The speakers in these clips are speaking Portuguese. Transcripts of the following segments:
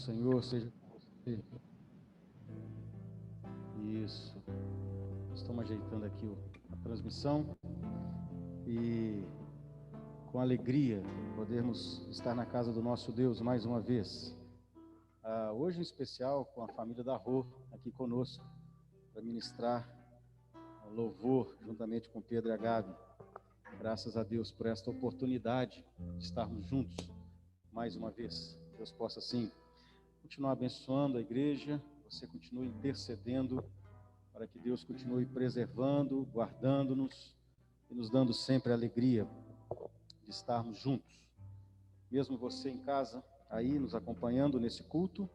Senhor seja com você. Isso. Estamos ajeitando aqui a transmissão e com alegria podemos estar na casa do nosso Deus mais uma vez. Hoje em especial com a família da Rô aqui conosco para ministrar louvor juntamente com Pedro e a Gabi. Graças a Deus por esta oportunidade de estarmos juntos mais uma vez. Deus possa assim continuar abençoando a igreja, você continue intercedendo para que Deus continue preservando, guardando-nos e nos dando sempre a alegria de estarmos juntos. Mesmo você em casa, aí nos acompanhando nesse culto,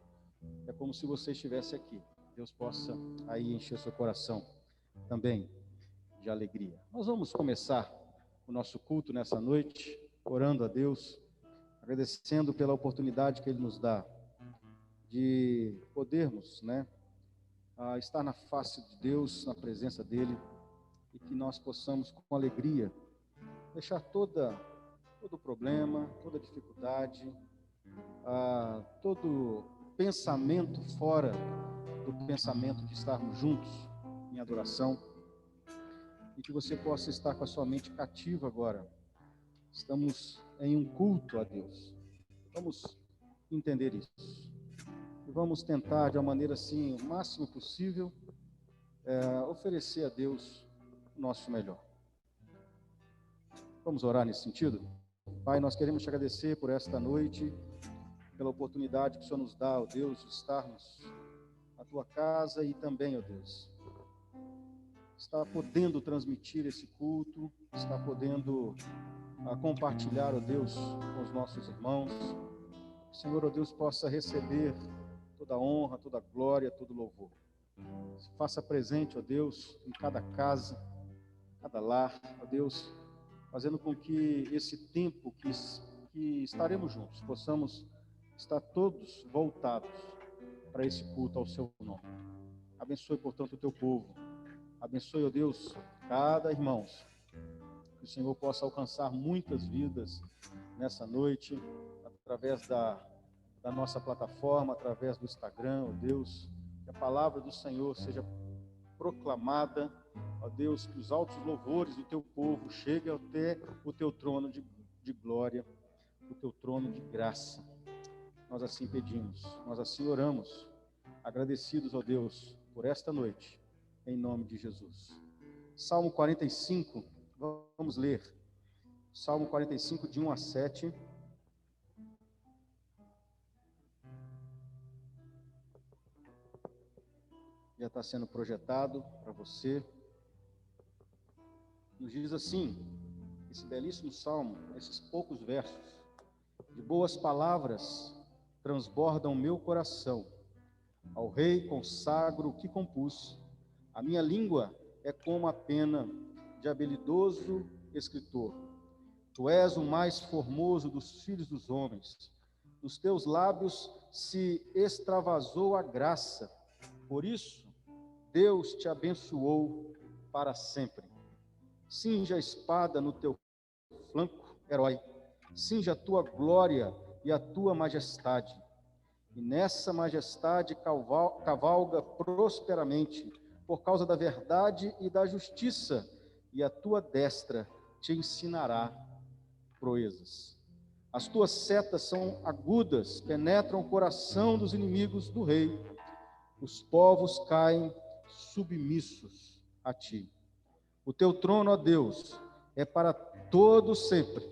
é como se você estivesse aqui. Deus possa aí encher seu coração também de alegria. Nós vamos começar o nosso culto nessa noite, orando a Deus, agradecendo pela oportunidade que Ele nos dá de podermos, estar na face de Deus, na presença dEle, e que nós possamos com alegria deixar todo problema, toda dificuldade, todo pensamento fora do pensamento de estarmos juntos em adoração, e que você possa estar com a sua mente cativa agora. Estamos em um culto a Deus. Vamos entender isso. E vamos tentar, de uma maneira assim, o máximo possível, oferecer a Deus o nosso melhor. Vamos orar nesse sentido? Pai, nós queremos te agradecer por esta noite, pela oportunidade que o Senhor nos dá, ó Deus, de estarmos na tua casa e também, ó Deus, está podendo transmitir esse culto, está podendo compartilhar, ó Deus, com os nossos irmãos. Que o Senhor, ó Deus, possa receber toda a honra, toda a glória, todo o louvor. Se faça presente, ó Deus, em cada casa, cada lar, ó Deus, fazendo com que esse tempo que estaremos juntos, possamos estar todos voltados para esse culto ao seu nome. Abençoe, portanto, o teu povo. Abençoe, ó Deus, cada irmão. Que o Senhor possa alcançar muitas vidas nessa noite, através da nossa plataforma, através do Instagram, ó Deus. Que a palavra do Senhor seja proclamada, ó Deus, que os altos louvores do teu povo cheguem até o teu trono de glória, o teu trono de graça. Nós assim pedimos, nós assim oramos, agradecidos, ó Deus, por esta noite, em nome de Jesus. Salmo 45, vamos ler. Salmo 45, de 1 a 7. Já está sendo projetado para você. Nos diz assim, esse belíssimo salmo, esses poucos versos: de boas palavras transbordam meu coração, ao rei consagro o que compus, a minha língua é como a pena de habilidoso escritor. Tu és o mais formoso dos filhos dos homens, nos teus lábios se extravasou a graça, por isso Deus te abençoou para sempre. Cinja a espada no teu flanco, herói, cinja a tua glória e a tua majestade, e nessa majestade cavalga prosperamente, por causa da verdade e da justiça, e a tua destra te ensinará proezas. As tuas setas são agudas, penetram o coração dos inimigos do rei, os povos caem submissos a ti. O teu trono, ó Deus, é para todo sempre.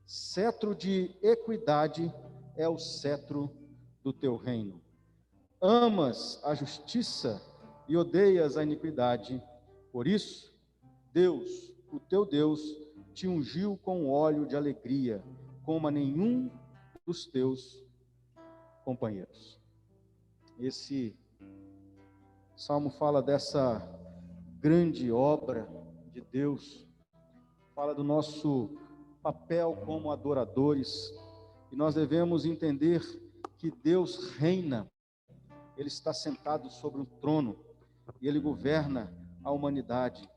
Cetro de equidade é o cetro do teu reino. Amas a justiça e odeias a iniquidade. Por isso, Deus, o teu Deus, te ungiu com óleo de alegria, como a nenhum dos teus companheiros. Esse salmo fala dessa grande obra de Deus, fala do nosso papel como adoradores, e nós devemos entender que Deus reina, Ele está sentado sobre um trono, e Ele governa a humanidade,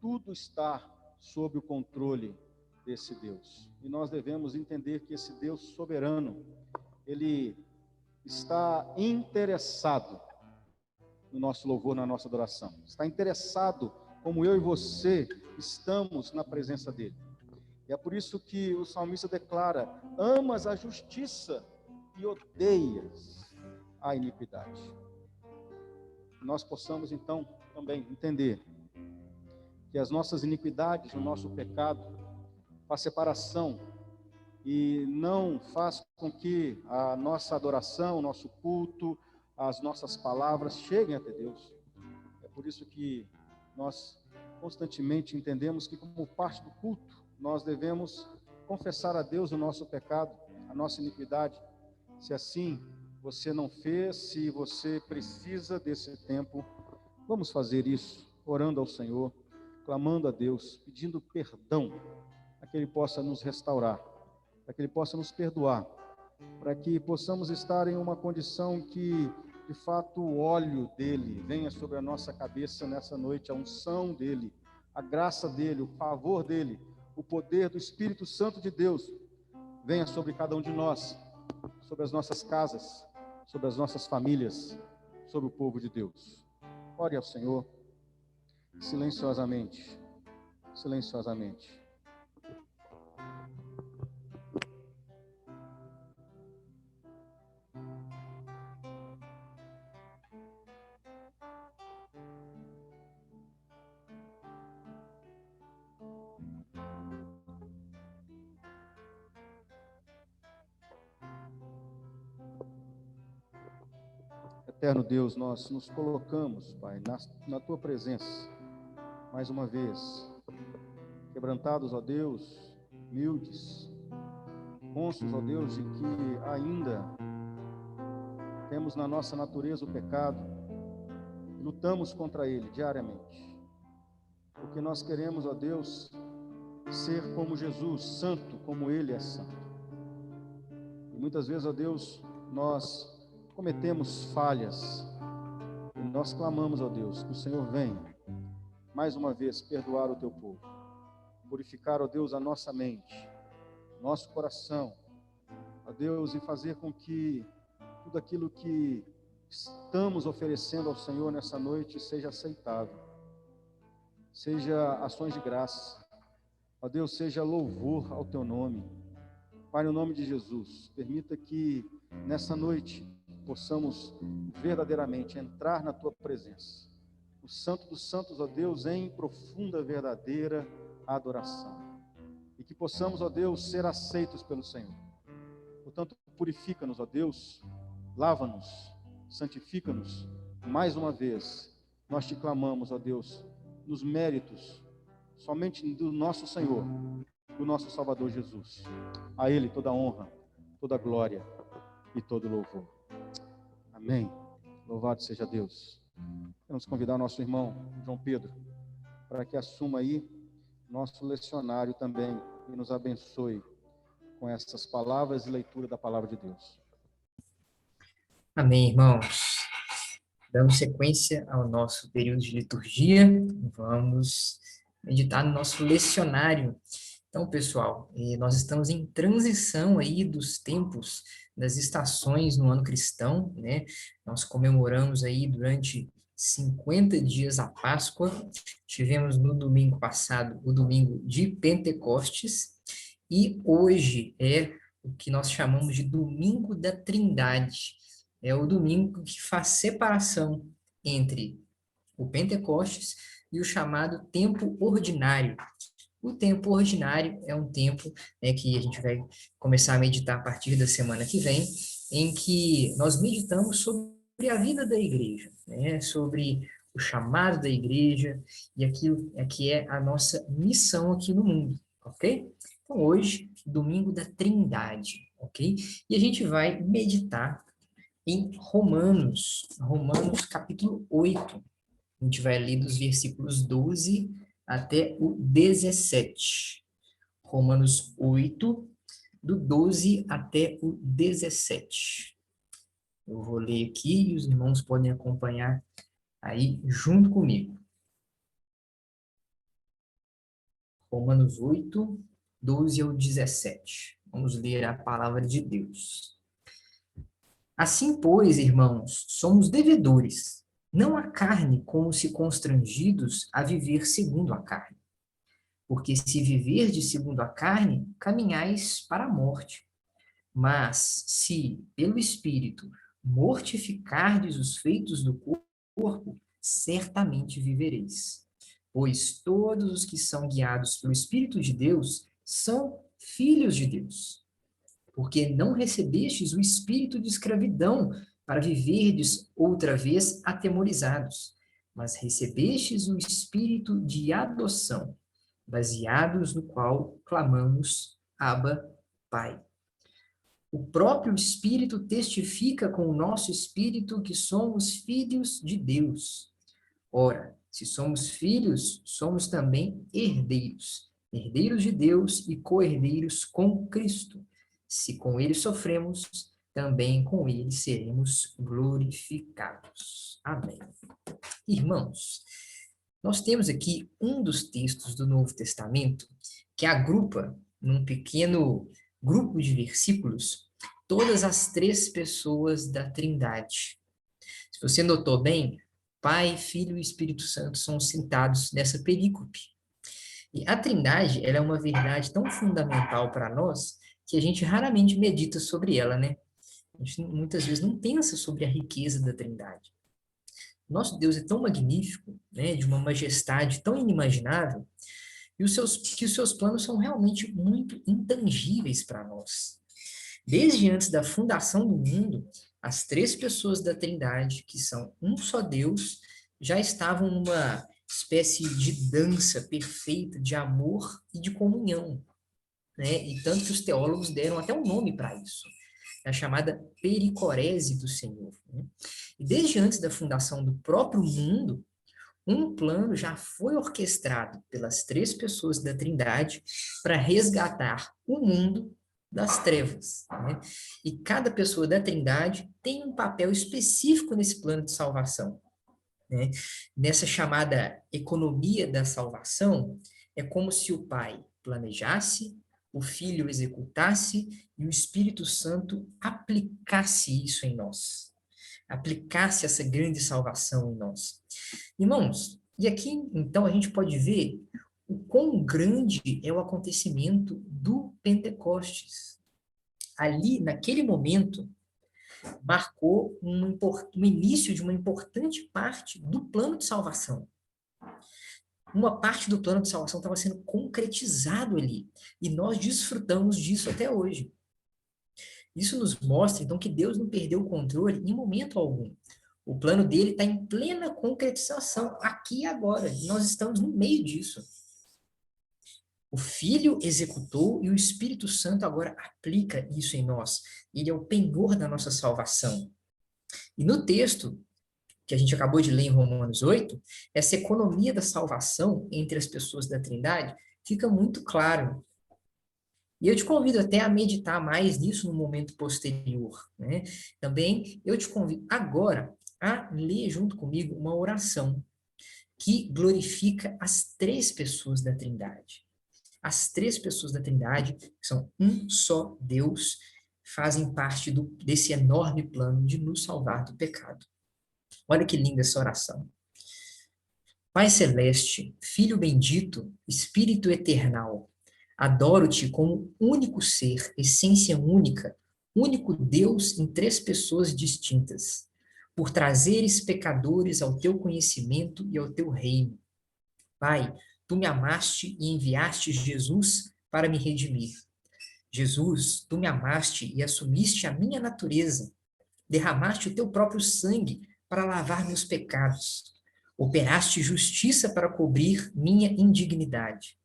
tudo está sob o controle desse Deus, e nós devemos entender que esse Deus soberano, Ele está interessado no nosso louvor, na nossa adoração. Está interessado como eu e você estamos na presença dele. E é por isso que o salmista declara: amas a justiça e odeias a iniquidade. Nós possamos então também entender que as nossas iniquidades, o nosso pecado, faz separação e não faz com que a nossa adoração, o nosso culto, as nossas palavras cheguem até Deus. É por isso que nós constantemente entendemos que, como parte do culto, nós devemos confessar a Deus o nosso pecado, a nossa iniquidade. Se assim você não fez, se você precisa desse tempo, vamos fazer isso, orando ao Senhor, clamando a Deus, pedindo perdão, para que Ele possa nos restaurar, para que Ele possa nos perdoar, para que possamos estar em uma condição que, de fato, o óleo dele venha sobre a nossa cabeça nessa noite, a unção dele, a graça dele, o favor dele, o poder do Espírito Santo de Deus venha sobre cada um de nós, sobre as nossas casas, sobre as nossas famílias, sobre o povo de Deus. Ore ao Senhor, silenciosamente, silenciosamente. Eterno Deus, nós nos colocamos, Pai, na Tua presença, mais uma vez, quebrantados, ó Deus, humildes, conscientes, ó Deus, de que ainda temos na nossa natureza o pecado, lutamos contra ele diariamente, porque nós queremos, ó Deus, ser como Jesus, santo como Ele é santo. E muitas vezes, ó Deus, nós cometemos falhas, e nós clamamos, ó Deus, que o Senhor venha, mais uma vez, perdoar o Teu povo, purificar, ó Deus, a nossa mente, nosso coração, ó Deus, e fazer com que tudo aquilo que estamos oferecendo ao Senhor nessa noite seja aceitável, seja ações de graça, ó Deus, seja louvor ao Teu nome. Pai, no nome de Jesus, permita que nessa noite possamos verdadeiramente entrar na Tua presença, o Santo dos Santos, ó Deus, em profunda, verdadeira adoração, e que possamos, ó Deus, ser aceitos pelo Senhor. Portanto, purifica-nos, ó Deus, lava-nos, santifica-nos, mais uma vez, nós Te clamamos, ó Deus, nos méritos, somente do nosso Senhor, do nosso Salvador Jesus. A Ele toda a honra, toda a glória e todo o louvor. Amém. Louvado seja Deus. Vamos convidar nosso irmão João Pedro para que assuma aí nosso lecionário também e nos abençoe com essas palavras e leitura da palavra de Deus. Amém, irmãos. Dando sequência ao nosso período de liturgia, vamos meditar no nosso lecionário. Então, pessoal, nós estamos em transição aí dos tempos, das estações no ano cristão, né? Nós comemoramos aí durante 50 dias a Páscoa, tivemos no domingo passado o domingo de Pentecostes, e hoje é o que nós chamamos de Domingo da Trindade. É o domingo que faz separação entre o Pentecostes e o chamado tempo ordinário. O tempo ordinário é um tempo, né, que a gente vai começar a meditar a partir da semana que vem, em que nós meditamos sobre a vida da igreja, né, sobre o chamado da igreja e aquilo que é a nossa missão aqui no mundo, ok? Então, hoje, domingo da Trindade, ok? E a gente vai meditar em Romanos capítulo 8. A gente vai ler dos versículos 12 até o 17. Romanos 8, do 12 até o 17. Eu vou ler aqui e os irmãos podem acompanhar aí junto comigo. Romanos 8, 12 ao 17. Vamos ler a palavra de Deus. Assim, pois, irmãos, somos devedores, não à carne, como se constrangidos a viver segundo a carne. Porque se viverdes segundo a carne, caminhais para a morte. Mas se, pelo Espírito, mortificardes os feitos do corpo, certamente vivereis. Pois todos os que são guiados pelo Espírito de Deus são filhos de Deus. Porque não recebestes o espírito de escravidão para viverdes outra vez atemorizados, mas recebestes o espírito de adoção, baseados no qual clamamos, Abba, Pai. O próprio Espírito testifica com o nosso espírito que somos filhos de Deus. Ora, se somos filhos, somos também herdeiros, herdeiros de Deus e co-herdeiros com Cristo. Se com ele sofremos, também com ele seremos glorificados. Amém. Irmãos, nós temos aqui um dos textos do Novo Testamento que agrupa num pequeno grupo de versículos todas as três pessoas da Trindade. Se você notou bem, Pai, Filho e Espírito Santo são citados nessa perícope. E a Trindade, ela é uma verdade tão fundamental para nós que a gente raramente medita sobre ela, né? A gente muitas vezes não pensa sobre a riqueza da Trindade. Nosso Deus é tão magnífico, né, de uma majestade tão inimaginável, e que os seus planos são realmente muito intangíveis para nós. Desde antes da fundação do mundo, as três pessoas da Trindade, que são um só Deus, já estavam numa espécie de dança perfeita de amor e de comunhão, né? E tanto que os teólogos deram até um nome para isso, a chamada pericorese do Senhor, né? E desde antes da fundação do próprio mundo, um plano já foi orquestrado pelas três pessoas da Trindade para resgatar o mundo das trevas, né? E cada pessoa da Trindade tem um papel específico nesse plano de salvação, né? Nessa chamada economia da salvação, é como se o Pai planejasse, o Filho executasse e o Espírito Santo aplicasse isso em nós, aplicasse essa grande salvação em nós. Irmãos, e aqui então a gente pode ver o quão grande é o acontecimento do Pentecostes. Ali, naquele momento, marcou um início de uma importante parte do plano de salvação. Uma parte do plano de salvação estava sendo concretizado ali, e nós desfrutamos disso até hoje. Isso nos mostra, então, que Deus não perdeu o controle em momento algum. O plano dele está em plena concretização, aqui e agora. Nós estamos no meio disso. O Filho executou e o Espírito Santo agora aplica isso em nós. Ele é o penhor da nossa salvação. E no texto que a gente acabou de ler em Romanos 8, essa economia da salvação entre as pessoas da Trindade fica muito claro. E eu te convido até a meditar mais nisso no momento posterior, né? Também eu te convido agora a ler junto comigo uma oração que glorifica as três pessoas da Trindade. As três pessoas da Trindade, que são um só Deus, fazem parte desse enorme plano de nos salvar do pecado. Olha que linda essa oração. Pai Celeste, Filho bendito, Espírito eternal, adoro-te como único ser, essência única, único Deus em três pessoas distintas, por trazeres pecadores ao teu conhecimento e ao teu reino. Pai, tu me amaste e enviaste Jesus para me redimir. Jesus, tu me amaste e assumiste a minha natureza, derramaste o teu próprio sangue para lavar meus pecados. Operaste justiça para cobrir minha indignidade.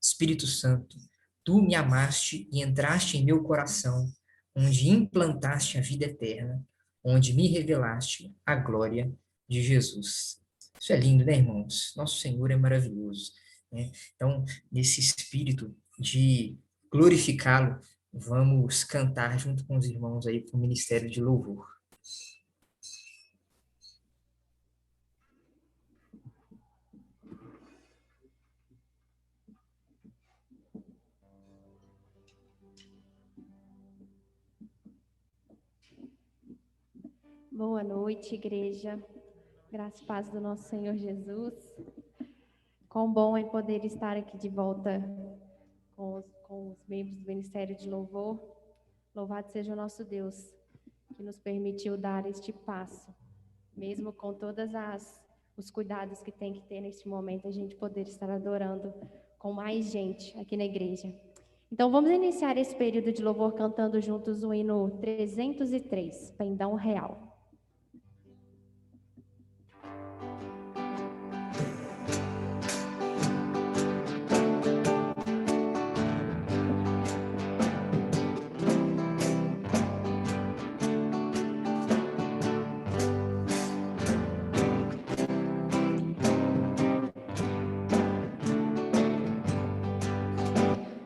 Espírito Santo, tu me amaste e entraste em meu coração, onde implantaste a vida eterna, onde me revelaste a glória de Jesus. Isso é lindo, né, irmãos? Nosso Senhor é maravilhoso, né? Então, nesse espírito de glorificá-lo, vamos cantar junto com os irmãos aí para o ministério de louvor. Boa noite, igreja. Graça e paz do nosso Senhor Jesus. Quão bom é poder estar aqui de volta com os membros do Ministério de Louvor. Louvado seja o nosso Deus, que nos permitiu dar este passo, mesmo com todos os cuidados que tem que ter neste momento, a gente poder estar adorando com mais gente aqui na igreja. Então, vamos iniciar esse período de louvor cantando juntos o hino 303, Pendão Real.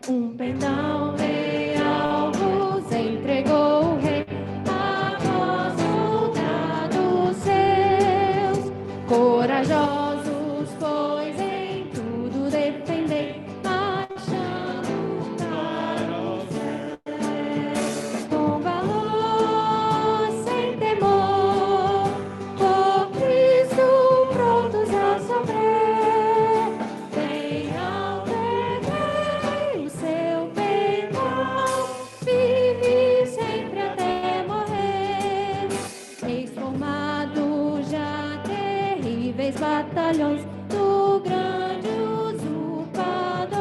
Um pendão real vos entregou o rei, após soldados seus, corajosos, pois em tudo defendei, marchando para o céu. Com valor, sem temor, por Cristo prontos a sofrer. Batalhões do grande usurpador,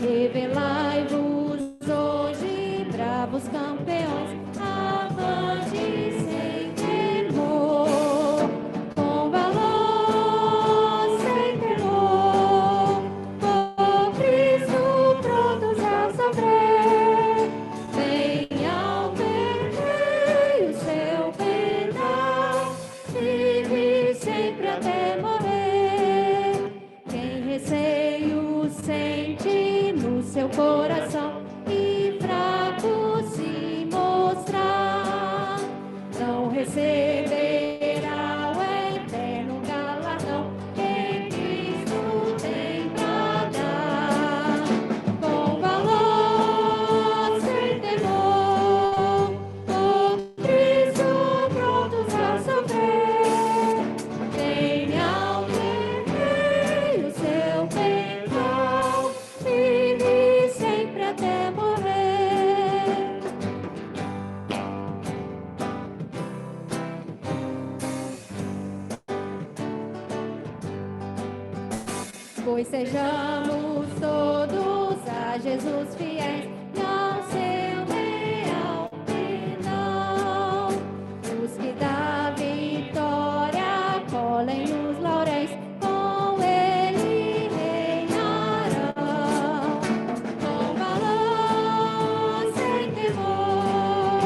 revelai-vos hoje, bravos campeões, avante sem temor, com valor, sem temor, por Cristo prontos a sofrer. Venham ver o seu pendão, vive sempre até morrer. Quem receio sente no seu coração e fraco se mostrar, não receberá o eterno galardão que em Cristo tem pra dar. Com valor, sem temor, por Cristo prontos a sofrer. Venham ver o seu pendão, vive sempre até morrer. Pois sejamos todos a Jesus fiéis e ao seu leal pendão. Os que da vitória colhem os lauréis, com ele reinarão. Com valor, sem temor,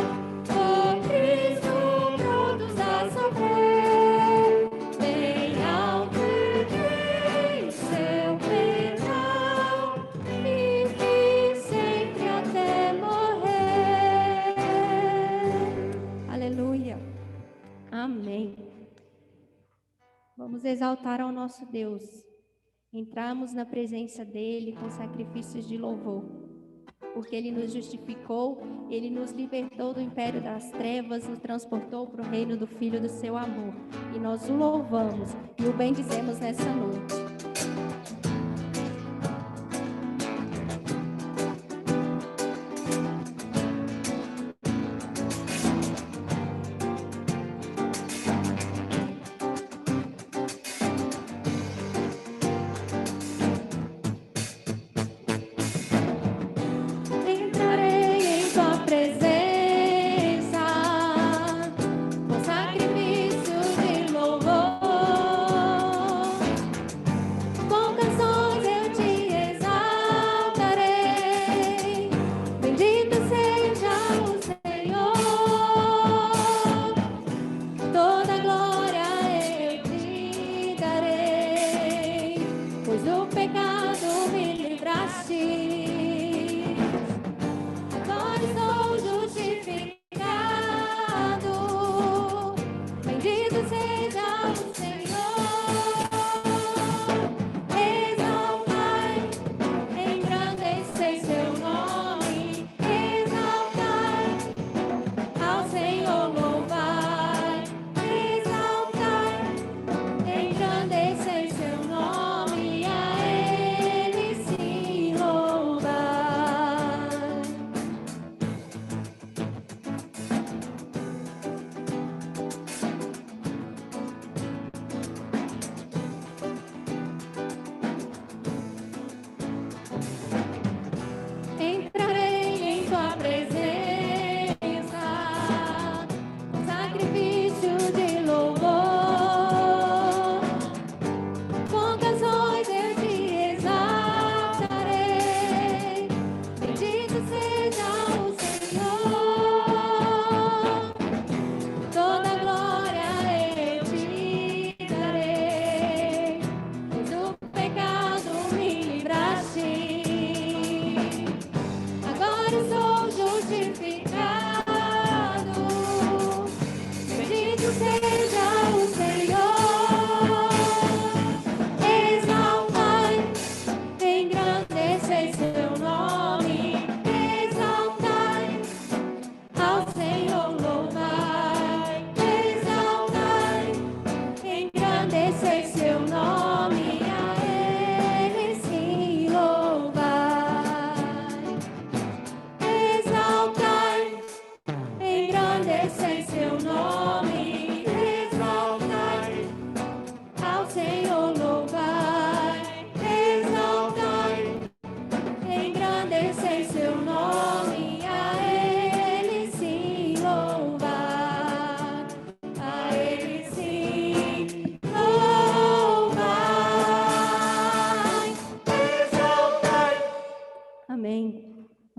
por Cristo prontos a sofrer. Venham ver o seu pendão, vive sempre até morrer. Aleluia. Amém. Vamos exaltar ao nosso Deus. Entramos na presença dele com sacrifícios de louvor, porque ele nos justificou, ele nos libertou do império das trevas, nos transportou para o reino do Filho do seu amor. E nós o louvamos e o bendizemos nessa noite. Entrarei em tua presença com sacrifício de louvor.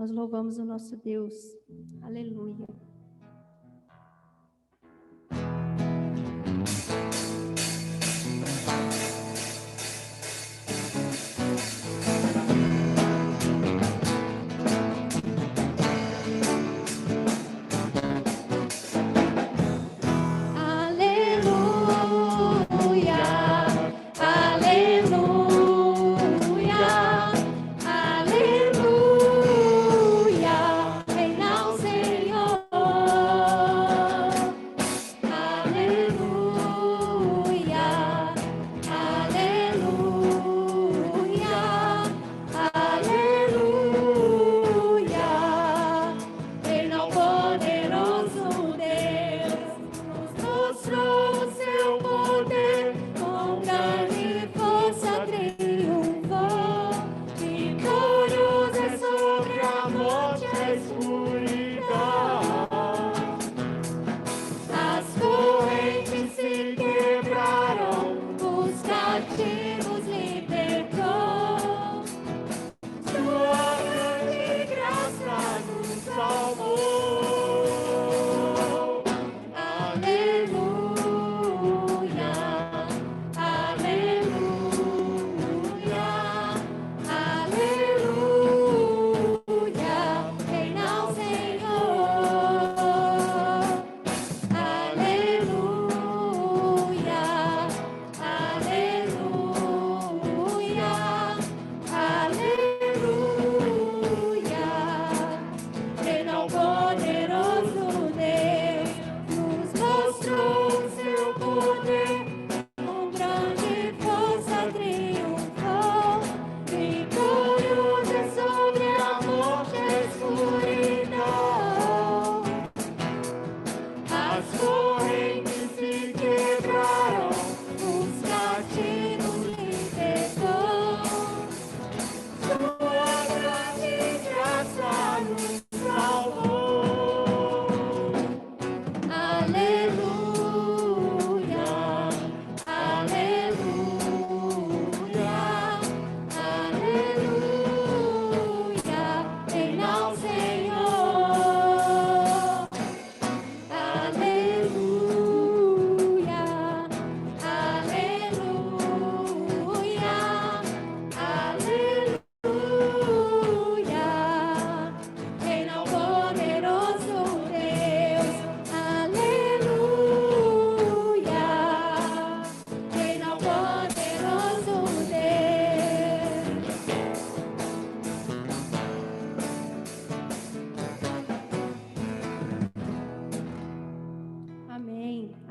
Nós louvamos o nosso Deus. Aleluia.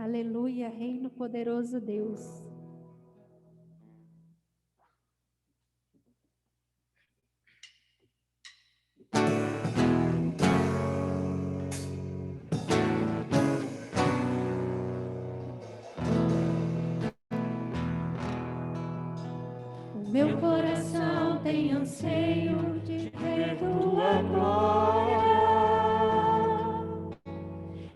Aleluia, Reino poderoso Deus. O meu coração tem anseio de ver tua glória,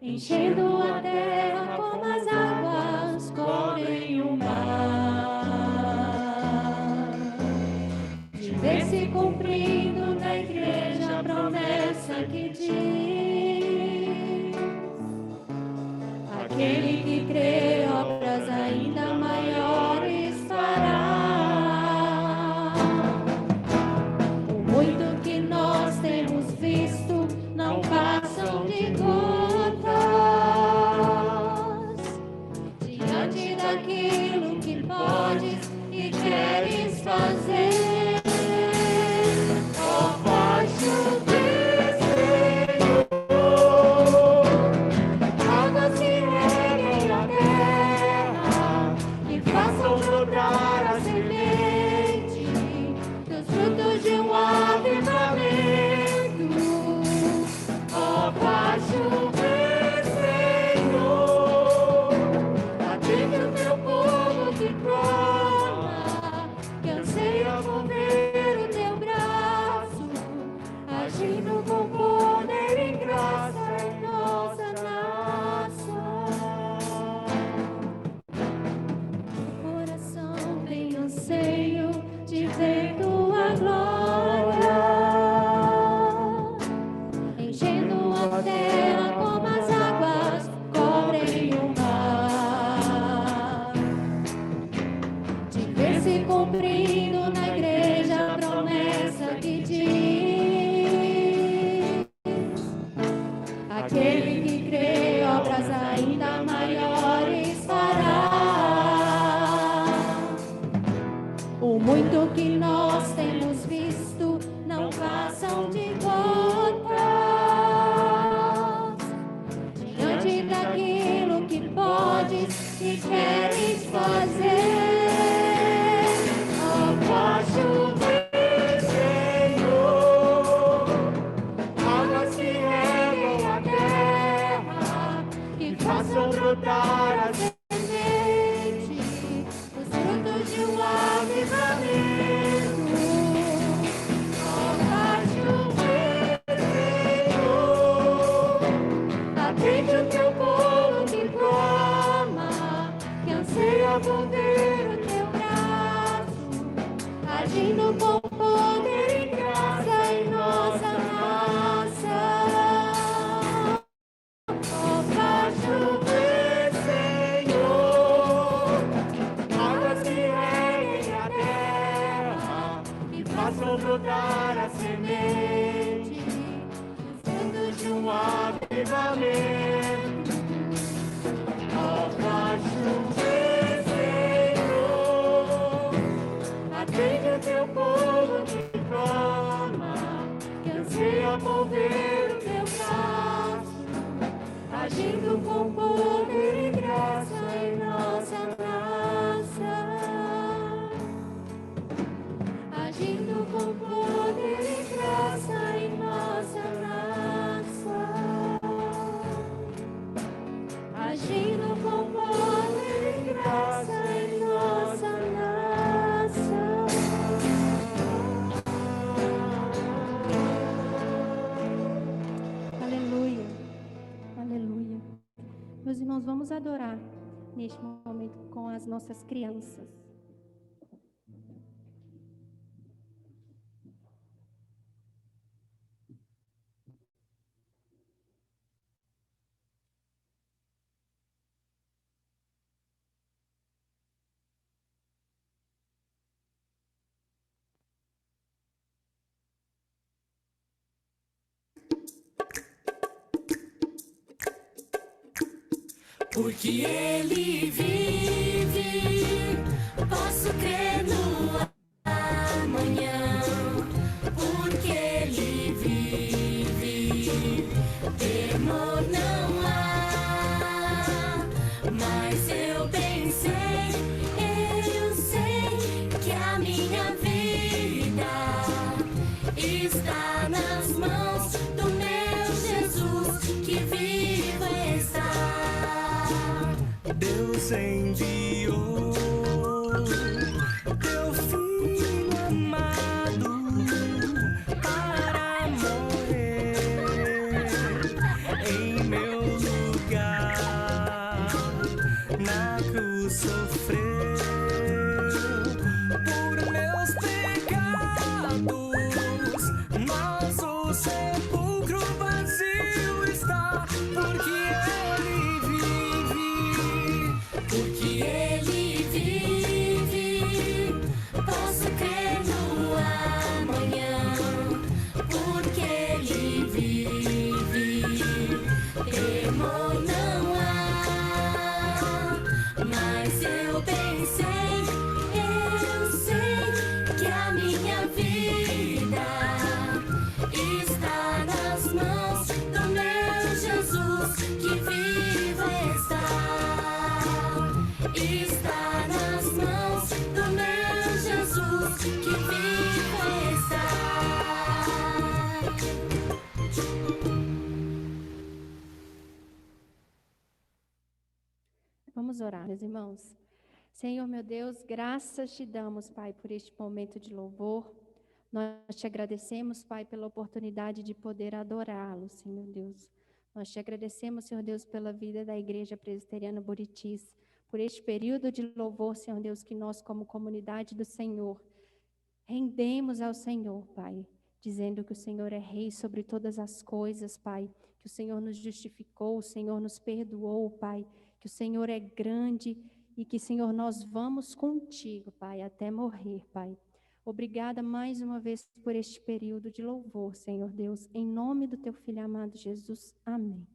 enchendo a terra como as águas cobrem o mar, de ver se cumprindo na igreja a promessa que diz: aquele que crê obras ainda maiores fará. O muito que nós temos visto não passam de gotas cumprindo na igreja a promessa que diz: aquele que crê obras ainda maiores fará. O muito que nós temos visto não passam de gotas diante daquilo que podes e queres fazer. Oh, faz chover, Senhor, águas que reguem a terra, que façam brotar a semente, os frutos de um avivamento. Oh, faz chover, Senhor, atende o teu povo que clama, que anseia volver o teu braço, agindo com poder e graça em nossa raça. Oh, faz chover, Senhor, águas que reguem a terra, que façam brotar a semente, os frutos de um avivamento. Oh, faz chover, Senhor, atende o teu povo que clama, que anseia mover o teu braço, agindo com poder e graça em nossa raça. Agindo com poder e graça em nossa raça. Agindo com poder e graça em nossa raça. Aleluia, aleluia. Meus irmãos, vamos adorar neste momento com as nossas crianças. Porque Ele vive, posso crer no amanhã. Porque Ele vive, temor não há. Mas eu pensei, eu sei que a minha vida está nas mãos do meu Jesus, que vivo está. Deus enviou teu filho amado para morrer em meu lugar. Na cruz sofreu por meus pecados, mas o sepulcro vazio está, porque porque Ele vive, posso crer no amanhã. Porque Ele vive, temor não há. Mas eu pensei, eu sei que a minha vida está nas mãos do meu Jesus, que vivo está. Está nas mãos do meu Jesus, que vivo está. Vamos orar, meus irmãos. Senhor, meu Deus, graças te damos, Pai, por este momento de louvor. Nós te agradecemos, Pai, pela oportunidade de poder adorá-lo, Senhor Deus. Nós te agradecemos, Senhor Deus, pela vida da Igreja Presbiteriana Buritis, por este período de louvor, Senhor Deus, que nós, como comunidade do Senhor, rendemos ao Senhor, Pai, dizendo que o Senhor é Rei sobre todas as coisas, Pai, que o Senhor nos justificou, o Senhor nos perdoou, Pai, que o Senhor é grande e que, Senhor, nós vamos contigo, Pai, até morrer, Pai. Obrigada mais uma vez por este período de louvor, Senhor Deus, em nome do teu Filho amado Jesus. Amém.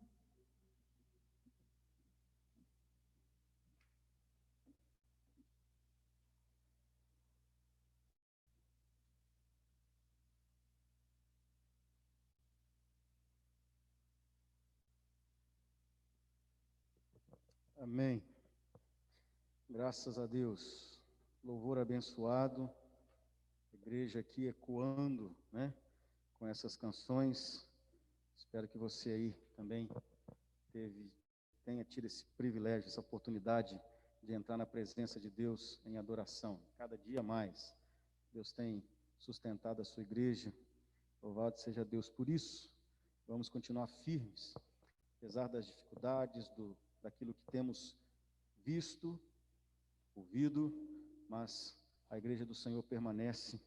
Amém. Graças a Deus. Louvor abençoado. A igreja aqui ecoando, né, com essas canções. Espero que você aí também tenha tido esse privilégio, essa oportunidade de entrar na presença de Deus em adoração. Cada dia mais, Deus tem sustentado a sua igreja. Louvado seja Deus por isso. Vamos continuar firmes, apesar das dificuldades, daquilo que temos visto, ouvido, mas a igreja do Senhor permanece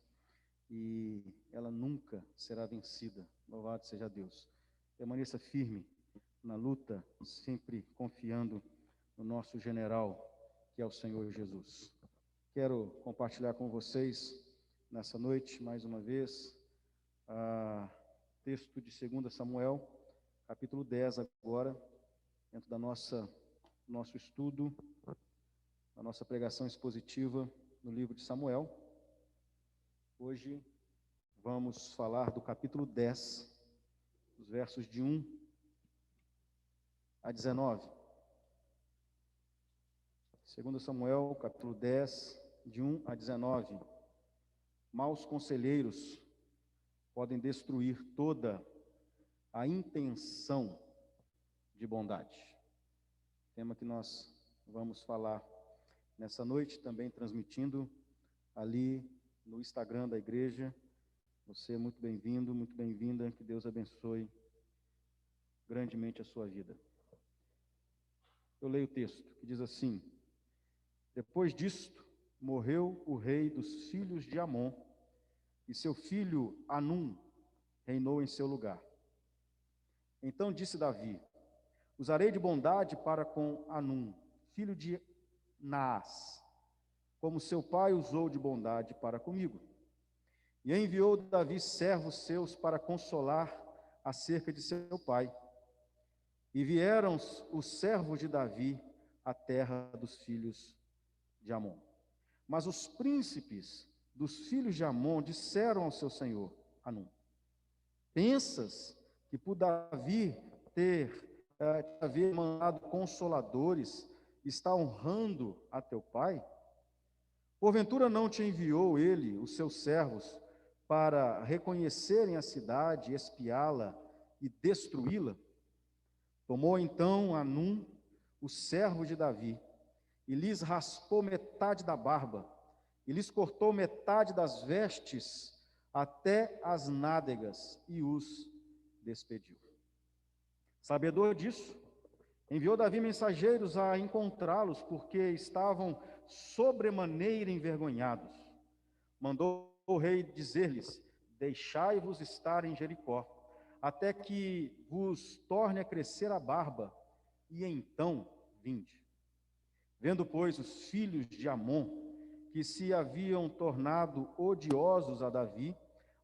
e ela nunca será vencida. Louvado seja Deus. Permaneça firme na luta, sempre confiando no nosso general, que é o Senhor Jesus. Quero compartilhar com vocês, nessa noite, mais uma vez, texto de 2 Samuel, capítulo 10 agora, dentro da nosso estudo, a nossa pregação expositiva no livro de Samuel. Hoje vamos falar do capítulo 10, os versos de 1 a 19. 2 Samuel, capítulo 10, de 1 a 19. Maus conselheiros podem destruir toda a intenção de bondade. Tema que nós vamos falar nessa noite, também transmitindo ali no Instagram da igreja. Você é muito bem-vindo, muito bem-vinda, que Deus abençoe grandemente a sua vida. Eu leio o texto, que diz assim: Depois disto, morreu o rei dos filhos de Amon, e seu filho Anum reinou em seu lugar. Então disse Davi: Usarei de bondade para com Anum, filho de Naás, como seu pai usou de bondade para comigo. E enviou Davi servos seus para consolar acerca de seu pai. E vieram os servos de Davi à terra dos filhos de Amon. Mas os príncipes dos filhos de Amon disseram ao seu senhor, Anum: Pensas que por Davi haver mandado consoladores, está honrando a teu pai? Porventura não te enviou ele, os seus servos, para reconhecerem a cidade, espiá-la e destruí-la? Tomou então Anum, o servo de Davi, e lhes raspou metade da barba, e lhes cortou metade das vestes até as nádegas, e os despediu. Sabedor disso, enviou Davi mensageiros a encontrá-los, porque estavam sobremaneira envergonhados. Mandou o rei dizer-lhes: Deixai-vos estar em Jericó, até que vos torne a crescer a barba, e então vinde. Vendo, pois, os filhos de Amon, que se haviam tornado odiosos a Davi,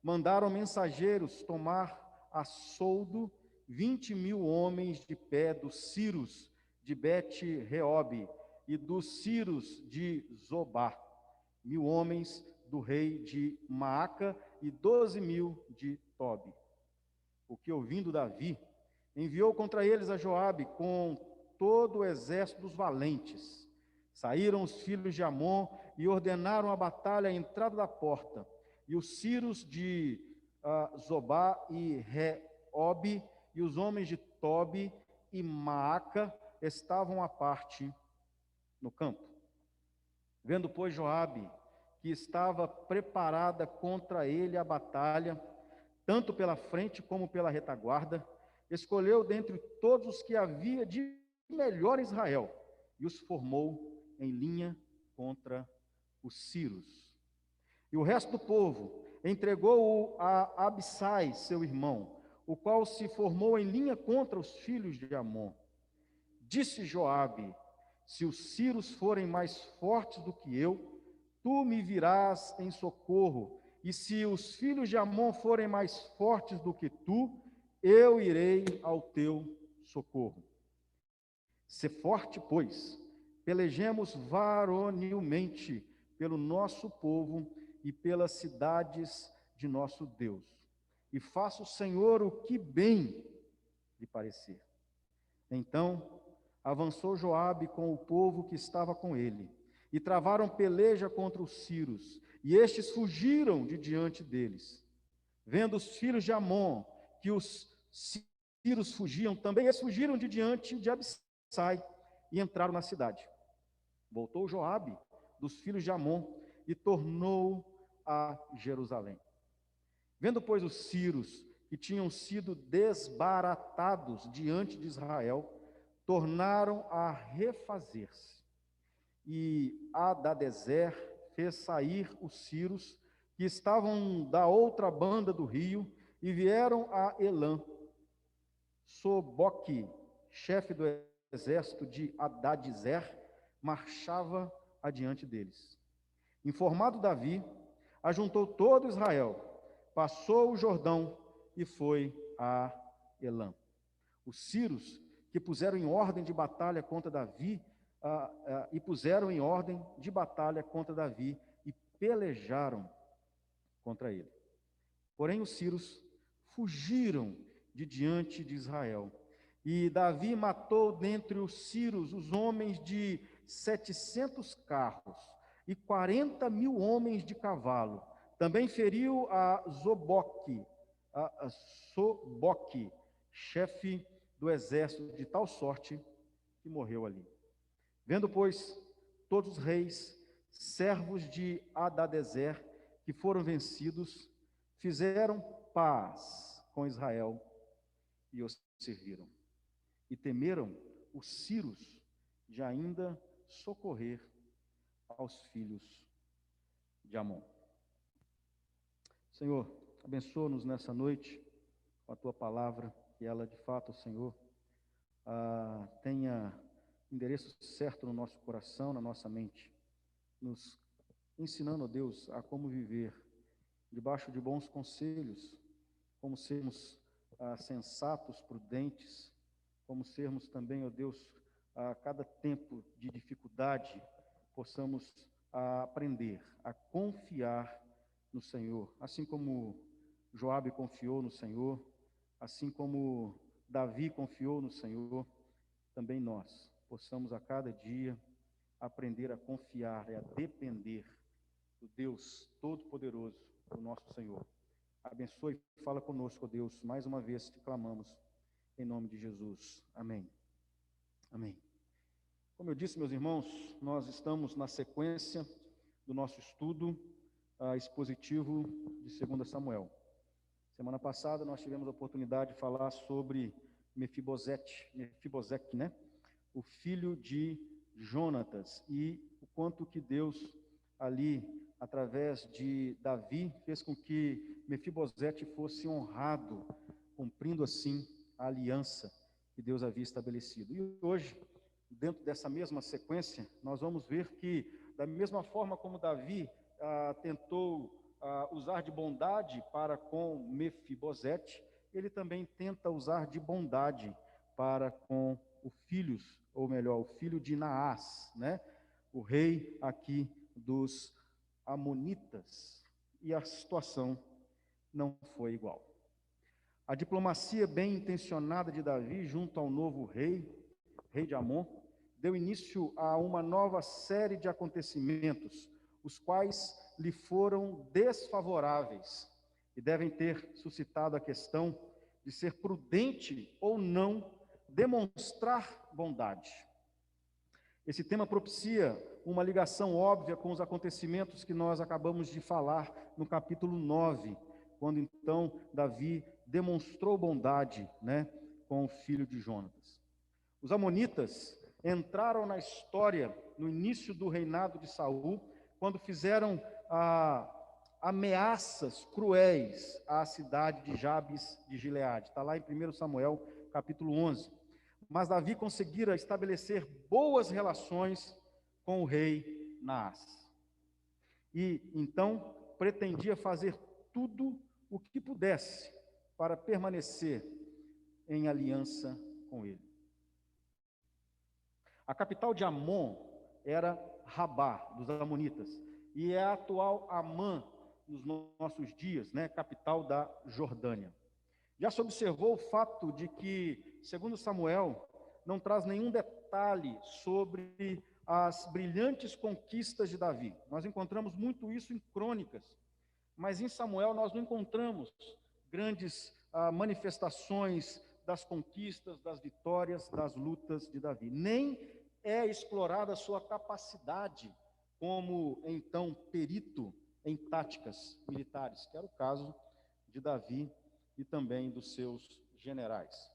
mandaram mensageiros tomar a soldo 20.000 homens de pé dos ciros de Bet-Reobe e dos ciros de Zobá, 1.000 homens do rei de Maaca e 12.000 de Tobi. O que, ouvindo Davi, enviou contra eles a Joabe com todo o exército dos valentes. Saíram os filhos de Amon e ordenaram a batalha à entrada da porta. E os ciros de Zobá e Reobe e os homens de Tobi e Maaca estavam à parte no campo. Vendo, pois, Joabe, que estava preparada contra ele a batalha, tanto pela frente como pela retaguarda, escolheu dentre todos os que havia de melhor em Israel, e os formou em linha contra os ciros. E o resto do povo entregou-o a Abissai, seu irmão, o qual se formou em linha contra os filhos de Amon. Disse Joabe: Se os sírios forem mais fortes do que eu, tu me virás em socorro. E se os filhos de Amon forem mais fortes do que tu, eu irei ao teu socorro. Sê forte, pois, pelejemos varonilmente pelo nosso povo e pelas cidades de nosso Deus. E faça o Senhor o que bem lhe parecer. Então avançou Joabe com o povo que estava com ele, e travaram peleja contra os sírios, e estes fugiram de diante deles. Vendo os filhos de Amon que os sírios fugiam, também eles fugiram de diante de Abissai e entraram na cidade. Voltou Joabe dos filhos de Amon e tornou a Jerusalém. Vendo, pois, os sírios que tinham sido desbaratados diante de Israel, tornaram a refazer-se. E Hadadezer fez sair os sírios que estavam da outra banda do rio e vieram a Elã. Soboque, chefe do exército de Hadadezer, marchava adiante deles. Informado Davi, ajuntou todo Israel, passou o Jordão e foi a Elã. Os sírios que puseram em ordem de batalha contra Davi, e pelejaram contra ele. Porém, os sírios fugiram de diante de Israel. E Davi matou dentre os sírios os homens de 700 carros e 40.000 homens de cavalo. Também feriu a Soboque, chefe do exército, de tal sorte que morreu ali. Vendo, pois, todos os reis, servos de Hadadezer, que foram vencidos, fizeram paz com Israel e os serviram. E temeram os sírios de ainda socorrer aos filhos de Amon. Senhor, abençoa-nos nessa noite com a Tua palavra, que ela, de fato, Senhor, tenha endereço certo no nosso coração, na nossa mente, nos ensinando, ó Deus, a como viver debaixo de bons conselhos, como sermos sensatos, prudentes, como sermos também, ó Deus, a cada tempo de dificuldade, possamos aprender a confiar no Senhor, assim como Joabe confiou no Senhor, assim como Davi confiou no Senhor, também nós possamos a cada dia aprender a confiar e a depender do Deus Todo-Poderoso, do nosso Senhor. Abençoe e fala conosco, ó Deus, mais uma vez te clamamos, em nome de Jesus. Amém. Amém. Como eu disse, meus irmãos, nós estamos na sequência do nosso estudo expositivo de 2 Samuel. Semana passada nós tivemos a oportunidade de falar sobre Mefibosete, né? O filho de Jonatas, e o quanto que Deus ali, através de Davi, fez com que Mefibosete fosse honrado, cumprindo assim a aliança que Deus havia estabelecido. E hoje, dentro dessa mesma sequência, nós vamos ver que, da mesma forma como Davi tentou usar de bondade para com Mefibosete, ele também tenta usar de bondade para com o filho de Naás, né? O rei aqui dos Amonitas. E a situação não foi igual. A diplomacia bem intencionada de Davi junto ao novo rei de Amon, deu início a uma nova série de acontecimentos, os quais lhe foram desfavoráveis e devem ter suscitado a questão de ser prudente ou não demonstrar bondade. Esse tema propicia uma ligação óbvia com os acontecimentos que nós acabamos de falar no capítulo 9, quando então Davi demonstrou bondade, né, com o filho de Jonatas. Os amonitas entraram na história no início do reinado de Saul, quando fizeram ameaças cruéis à cidade de Jabes de Gileade. Está lá em 1 Samuel, capítulo 11. mas Davi conseguira estabelecer boas relações com o rei Naás. E então pretendia fazer tudo o que pudesse para permanecer em aliança com ele. A capital de Amon era Rabá, dos amonitas, e é a atual Amã nos nossos dias, né, capital da Jordânia. Já se observou o fato de que, segundo Samuel, não traz nenhum detalhe sobre as brilhantes conquistas de Davi. Nós encontramos muito isso em crônicas, mas em Samuel nós não encontramos grandes manifestações das conquistas, das vitórias, das lutas de Davi. Nem é explorada a sua capacidade como, então, perito em táticas militares, que era o caso de Davi e também dos seus generais.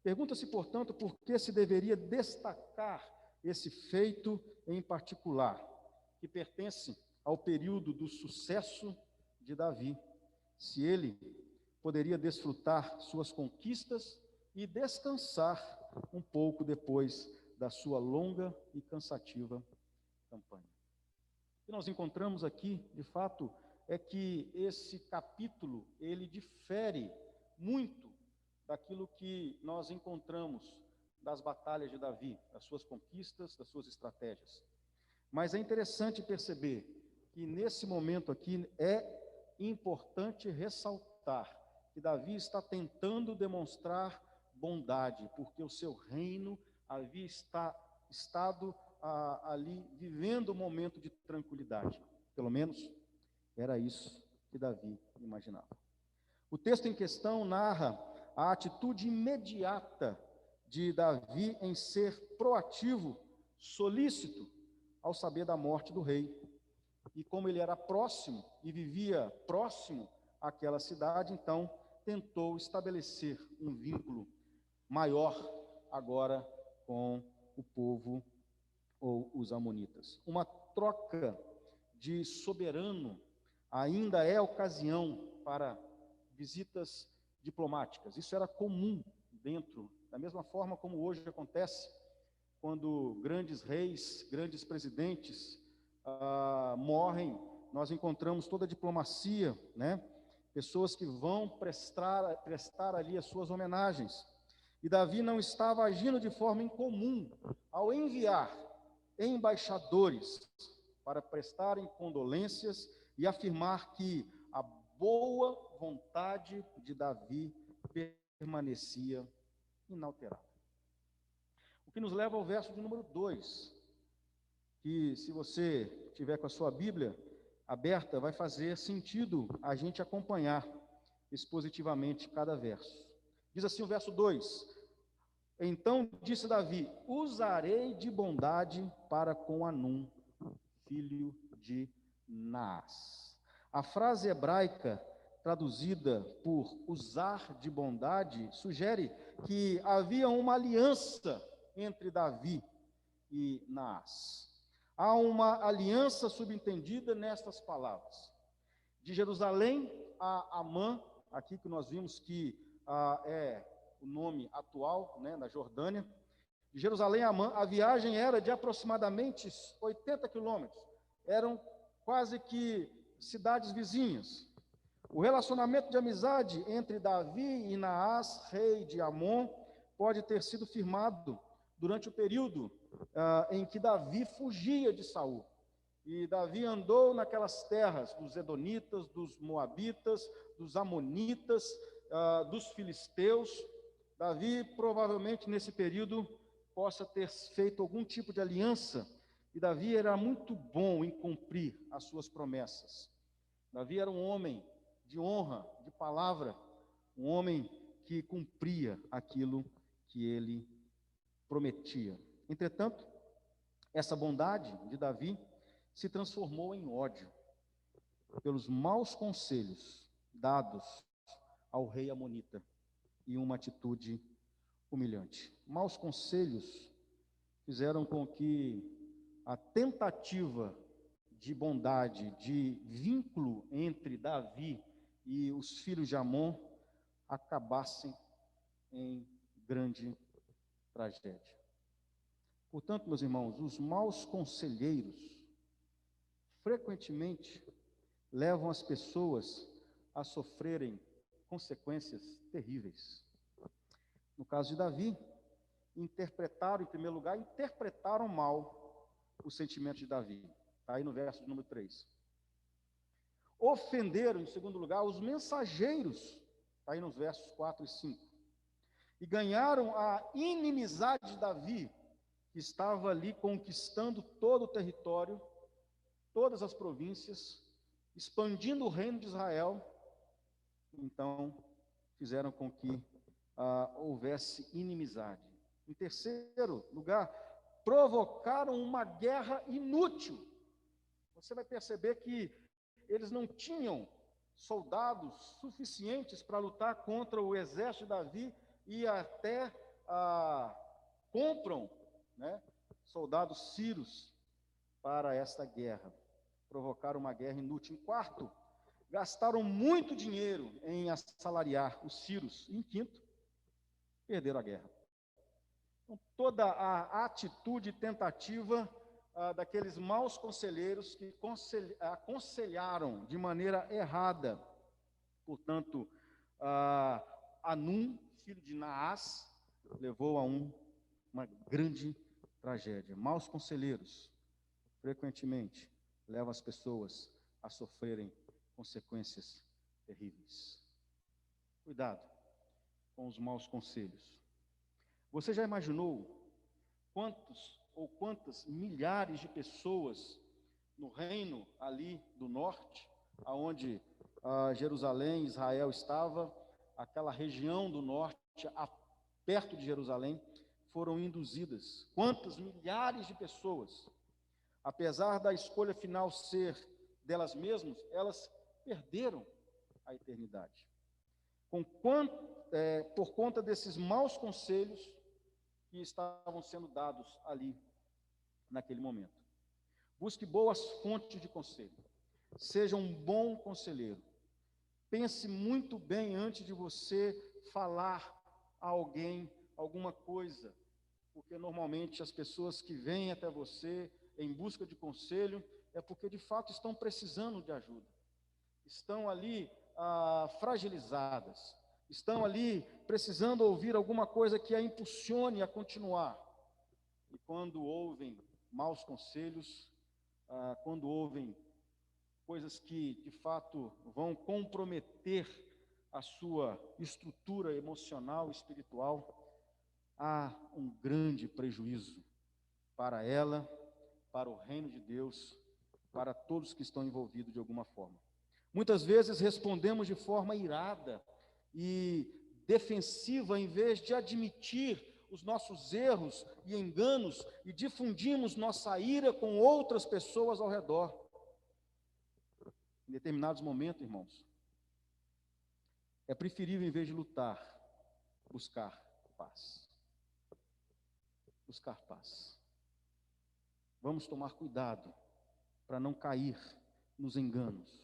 Pergunta-se, portanto, por que se deveria destacar esse feito em particular, que pertence ao período do sucesso de Davi, se ele poderia desfrutar suas conquistas e descansar um pouco depois da sua longa e cansativa campanha. O que nós encontramos aqui, de fato, é que esse capítulo, ele difere muito daquilo que nós encontramos das batalhas de Davi, das suas conquistas, das suas estratégias. Mas é interessante perceber que nesse momento aqui é importante ressaltar que Davi está tentando demonstrar bondade, porque o seu reino havia estado ali vivendo um momento de tranquilidade. Pelo menos era isso que Davi imaginava. O texto em questão narra a atitude imediata de Davi em ser proativo, solícito, ao saber da morte do rei. E como ele era próximo e vivia próximo àquela cidade, então tentou estabelecer um vínculo maior agora com o povo ou os amonitas. Uma troca de soberano ainda é ocasião para visitas diplomáticas. Isso era comum dentro, da mesma forma como hoje acontece, quando grandes reis, grandes presidentes morrem, nós encontramos toda a diplomacia, né? Pessoas que vão prestar ali as suas homenagens. E Davi não estava agindo de forma incomum ao enviar embaixadores para prestarem condolências e afirmar que a boa vontade de Davi permanecia inalterada. O que nos leva ao verso de número 2, que, se você tiver com a sua Bíblia aberta, vai fazer sentido a gente acompanhar expositivamente cada verso. Diz assim o verso 2: Então disse Davi: usarei de bondade para com Anum, filho de Naás. A frase hebraica traduzida por usar de bondade sugere que havia uma aliança entre Davi e Naás. Há uma aliança subentendida nestas palavras. De Jerusalém a Amã, aqui que nós vimos que é o nome atual, né, na Jordânia. De Jerusalém a Amã, a viagem era de aproximadamente 80 quilômetros. Eram quase que cidades vizinhas. O relacionamento de amizade entre Davi e Naás, rei de Amon, pode ter sido firmado durante o período em que Davi fugia de Saul. E Davi andou naquelas terras dos Edonitas, dos Moabitas, dos Amonitas, dos Filisteus. Davi, provavelmente, nesse período, possa ter feito algum tipo de aliança, e Davi era muito bom em cumprir as suas promessas. Davi era um homem de honra, de palavra, um homem que cumpria aquilo que ele prometia. Entretanto, essa bondade de Davi se transformou em ódio pelos maus conselhos dados ao rei amonita e uma atitude humilhante. Maus conselhos fizeram com que a tentativa de bondade, de vínculo entre Davi e os filhos de Amon acabassem em grande tragédia. Portanto, meus irmãos, os maus conselheiros frequentemente levam as pessoas a sofrerem consequências terríveis. No caso de Davi, em primeiro lugar, interpretaram mal o sentimento de Davi. Está aí no verso de número 3. Ofenderam, em segundo lugar, os mensageiros. Está aí nos versos 4 e 5. E ganharam a inimizade de Davi, que estava ali conquistando todo o território, todas as províncias, expandindo o reino de Israel. Então, fizeram com que houvesse inimizade. Em terceiro lugar, provocaram uma guerra inútil. Você vai perceber que eles não tinham soldados suficientes para lutar contra o exército de Davi e até compram, né, soldados sírios para esta guerra. Provocaram uma guerra inútil. Em quarto, gastaram muito dinheiro em assalariar os sírios. E em quinto, perderam a guerra. Então, toda a atitude e tentativa daqueles maus conselheiros que aconselharam de maneira errada, portanto, Anum, filho de Naás, levou a uma grande tragédia. Maus conselheiros, frequentemente, levam as pessoas a sofrerem consequências terríveis. Cuidado com os maus conselhos. Você já imaginou quantas milhares de pessoas no reino ali do norte, aonde Jerusalém, Israel estava, aquela região do norte, perto de Jerusalém, foram induzidas? Quantas milhares de pessoas, apesar da escolha final ser delas mesmas, elas perderam a eternidade. Por conta desses maus conselhos que estavam sendo dados ali, naquele momento. Busque boas fontes de conselho. Seja um bom conselheiro. Pense muito bem antes de você falar a alguém alguma coisa, porque normalmente as pessoas que vêm até você em busca de conselho é porque de fato estão precisando de ajuda. Estão ali fragilizadas. Estão ali precisando ouvir alguma coisa que a impulsione a continuar. E quando ouvem maus conselhos, quando ouvem coisas que de fato vão comprometer a sua estrutura emocional e espiritual, há um grande prejuízo para ela, para o reino de Deus, para todos que estão envolvidos de alguma forma. Muitas vezes respondemos de forma irada e defensiva, em vez de admitir os nossos erros e enganos, e difundimos nossa ira com outras pessoas ao redor. Em determinados momentos, irmãos, é preferível, em vez de lutar, buscar paz. Buscar paz. Vamos tomar cuidado para não cair nos enganos,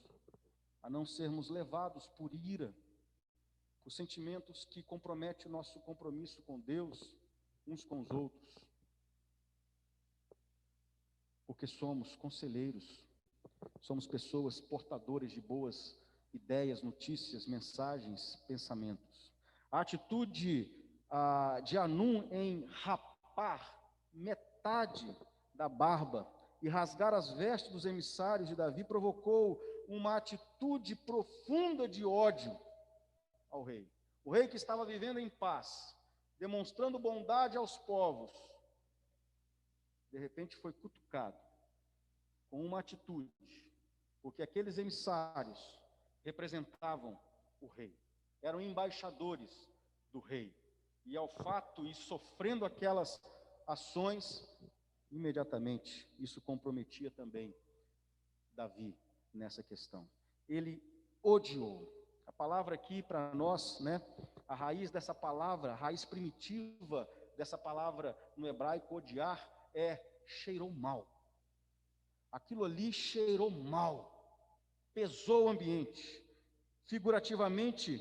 a não sermos levados por ira, por sentimentos que comprometem o nosso compromisso com Deus, uns com os outros, porque somos conselheiros, somos pessoas portadoras de boas ideias, notícias, mensagens, pensamentos. A atitude de Anum em rapar metade da barba e rasgar as vestes dos emissários de Davi provocou uma atitude profunda de ódio ao rei. O rei que estava vivendo em paz, demonstrando bondade aos povos, de repente foi cutucado com uma atitude, porque aqueles emissários representavam o rei, eram embaixadores do rei, e ao fato e sofrendo aquelas ações, imediatamente isso comprometia também Davi nessa questão. Ele odiou. A palavra aqui para nós, né, a raiz dessa palavra, a raiz primitiva dessa palavra no hebraico, odiar, cheirou mal. Aquilo ali cheirou mal, pesou o ambiente. Figurativamente,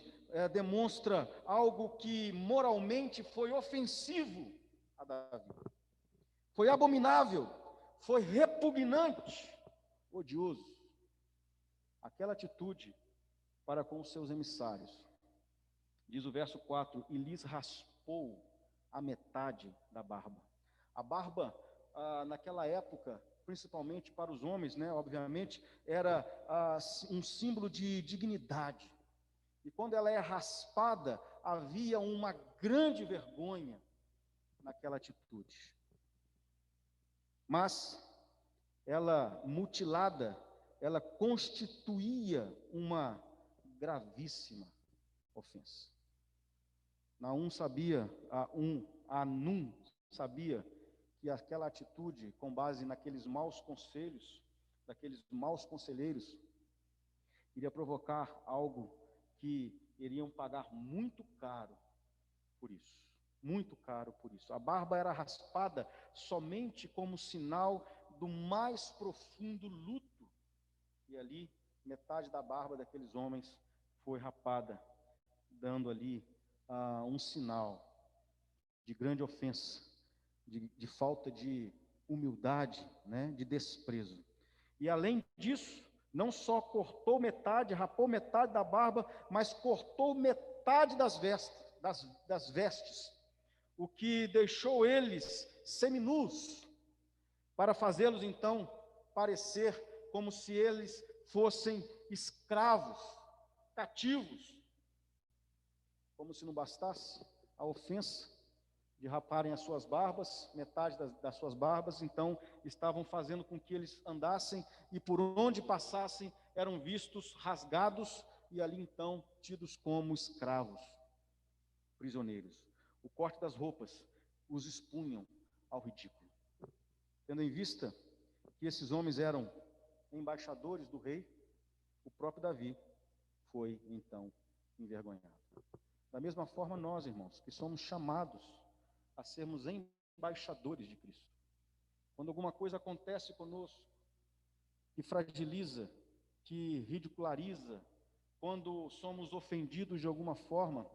demonstra algo que moralmente foi ofensivo Davi. Foi abominável, foi repugnante, odioso, aquela atitude para com os seus emissários. Diz o verso 4, e lhes raspou a metade da barba. A barba, naquela época, principalmente para os homens, né, obviamente, era um símbolo de dignidade. E quando ela é raspada, havia uma grande vergonha naquela atitude. Mas ela, mutilada, ela constituía uma gravíssima ofensa. Anum sabia que aquela atitude, com base naqueles maus conselhos, daqueles maus conselheiros, iria provocar algo que iriam pagar muito caro por isso. Muito caro por isso. A barba era raspada somente como sinal do mais profundo luto. E ali, metade da barba daqueles homens foi rapada, dando ali um sinal de grande ofensa, de falta de humildade, né, de desprezo. E além disso, não só cortou metade, rapou metade da barba, mas cortou metade das vestes, o que deixou eles seminus, para fazê-los então parecer como se eles fossem escravos, cativos. Como se não bastasse a ofensa de raparem as suas barbas, metade das suas barbas, então estavam fazendo com que eles andassem e por onde passassem eram vistos rasgados e ali então tidos como escravos, prisioneiros. O corte das roupas os expunham ao ridículo. Tendo em vista que esses homens eram embaixadores do rei, o próprio Davi foi então envergonhado. Da mesma forma nós, irmãos, que somos chamados a sermos embaixadores de Cristo. Quando alguma coisa acontece conosco, que fragiliza, que ridiculariza, quando somos ofendidos de alguma forma,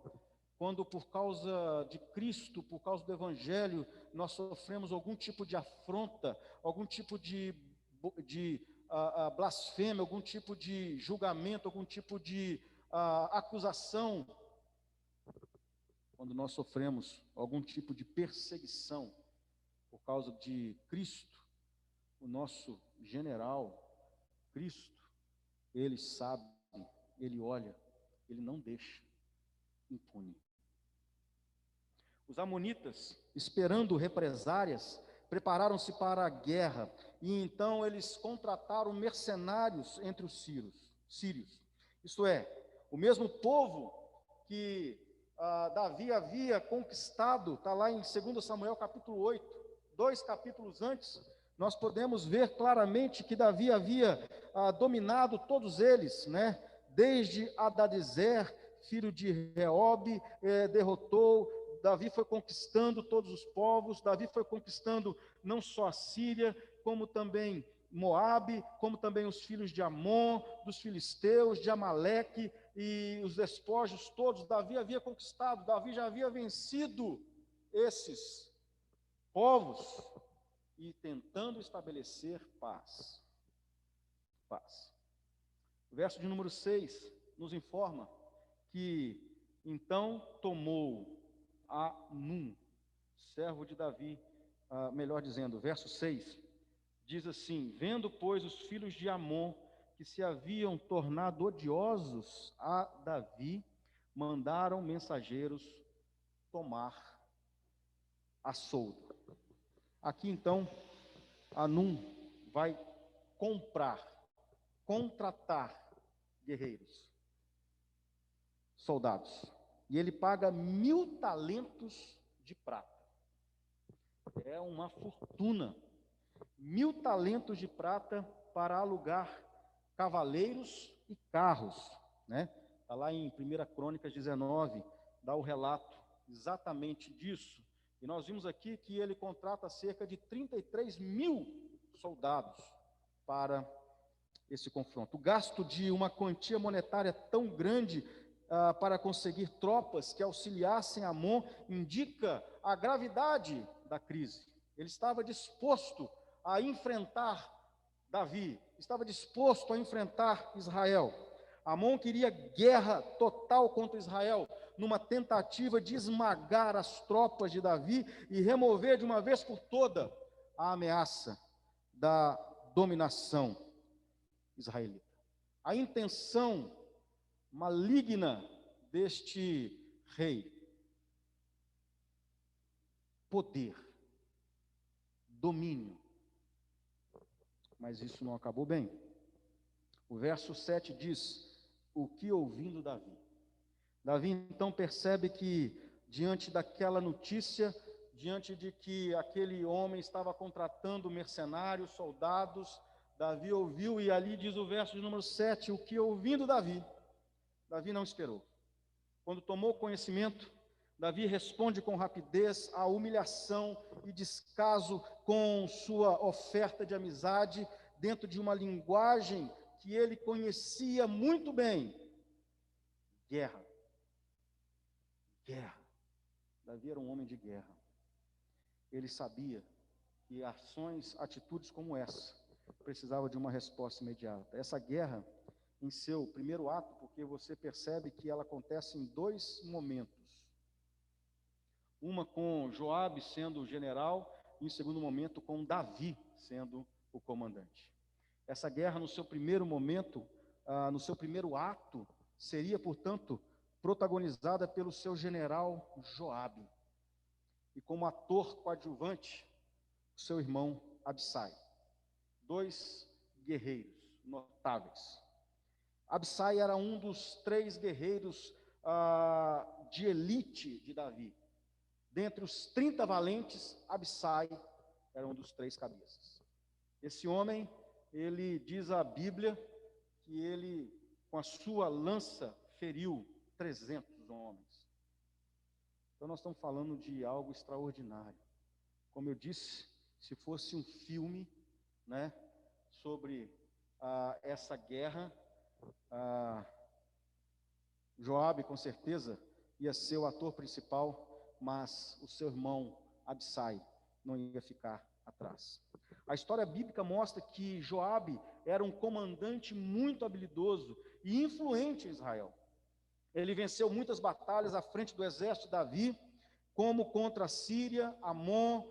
quando por causa de Cristo, por causa do Evangelho, nós sofremos algum tipo de afronta, algum tipo de blasfêmia, algum tipo de julgamento, algum tipo de acusação, quando nós sofremos algum tipo de perseguição por causa de Cristo, o nosso general, Cristo, ele sabe, ele olha, ele não deixa impune. Os amonitas, esperando represárias, prepararam-se para a guerra e então eles contrataram mercenários entre os sírios. Isto é, o mesmo povo que Davi havia conquistado, está lá em 2 Samuel capítulo 8, 2 capítulos antes, nós podemos ver claramente que Davi havia dominado todos eles, né? Desde Hadadezer, filho de Reobe, derrotou, Davi foi conquistando todos os povos, Davi foi conquistando não só a Síria, como também Moabe, como também os filhos de Amon, dos filisteus, de Amaleque, e os despojos todos, Davi havia conquistado, Davi já havia vencido esses povos, e tentando estabelecer paz. O verso de número 6 nos informa que então tomou Anum, servo de Davi, melhor dizendo, verso 6, diz assim: vendo, pois, os filhos de Amon que se haviam tornado odiosos a Davi, mandaram mensageiros tomar a soldo. Aqui então, Anum vai contratar guerreiros, soldados, e ele paga 1.000 talentos de prata. É uma fortuna. 1.000 talentos de prata para alugar cavaleiros e carros, né? Está lá em 1 Crônicas 19, dá o relato exatamente disso. E nós vimos aqui que ele contrata cerca de 33.000 soldados para esse confronto. O gasto de uma quantia monetária tão grande para conseguir tropas que auxiliassem Amon indica a gravidade da crise. Ele estava disposto a enfrentar Davi, estava disposto a enfrentar Israel. Amon queria guerra total contra Israel, numa tentativa de esmagar as tropas de Davi e remover de uma vez por toda a ameaça da dominação israelita. A intenção maligna deste rei: poder, domínio. Mas isso não acabou bem. O verso 7 diz: o que ouvindo Davi? Davi então percebe que, diante daquela notícia, diante de que aquele homem estava contratando mercenários, soldados, Davi ouviu, e ali diz o verso de número 7, o que ouvindo Davi, Davi não esperou. Quando tomou conhecimento, Davi responde com rapidez à humilhação e descaso com sua oferta de amizade, dentro de uma linguagem que ele conhecia muito bem: guerra. Guerra. Davi era um homem de guerra. Ele sabia que ações, atitudes como essa, precisavam de uma resposta imediata. Essa guerra, em seu primeiro ato, porque você percebe que ela acontece em dois momentos. Uma com Joabe sendo o general, e em segundo momento com Davi sendo o comandante. Essa guerra, no seu primeiro momento, no seu primeiro ato, seria, portanto, protagonizada pelo seu general Joabe, e como ator coadjuvante, o seu irmão Abissai. Dois guerreiros notáveis. Abissai era um dos 3 guerreiros de elite de Davi. Dentre os 30 valentes, Abissai era um dos 3 cabeças. Esse homem, ele diz a Bíblia que ele, com a sua lança, feriu 300 homens. Então nós estamos falando de algo extraordinário. Como eu disse, se fosse um filme, né, sobre essa guerra, Joabe com certeza ia ser o ator principal, mas o seu irmão Abissai não ia ficar atrás. A história bíblica mostra que Joabe era um comandante muito habilidoso e influente em Israel. Ele venceu muitas batalhas à frente do exército de Davi, como contra a Síria, Amon,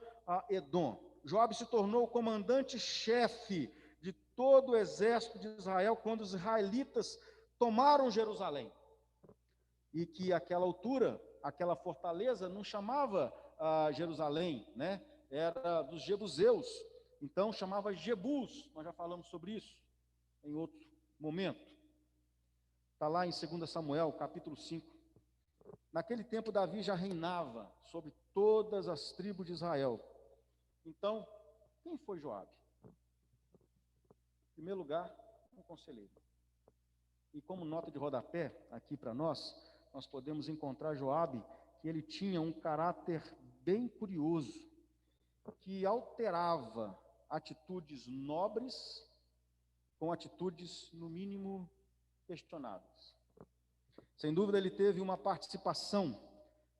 Edom. Joabe se tornou o comandante-chefe de todo o exército de Israel quando os israelitas tomaram Jerusalém. E que àquela altura, aquela fortaleza não chamava Jerusalém, né? Era dos jebuseus, então chamava Jebus. Nós já falamos sobre isso em outro momento. Está lá em 2 Samuel, capítulo 5. Naquele tempo, Davi já reinava sobre todas as tribos de Israel. Então, quem foi Joabe? Em primeiro lugar, um conselheiro. E como nota de rodapé, aqui para nós podemos encontrar Joabe, que ele tinha um caráter bem curioso, que alterava atitudes nobres com atitudes, no mínimo, questionáveis. Sem dúvida, ele teve uma participação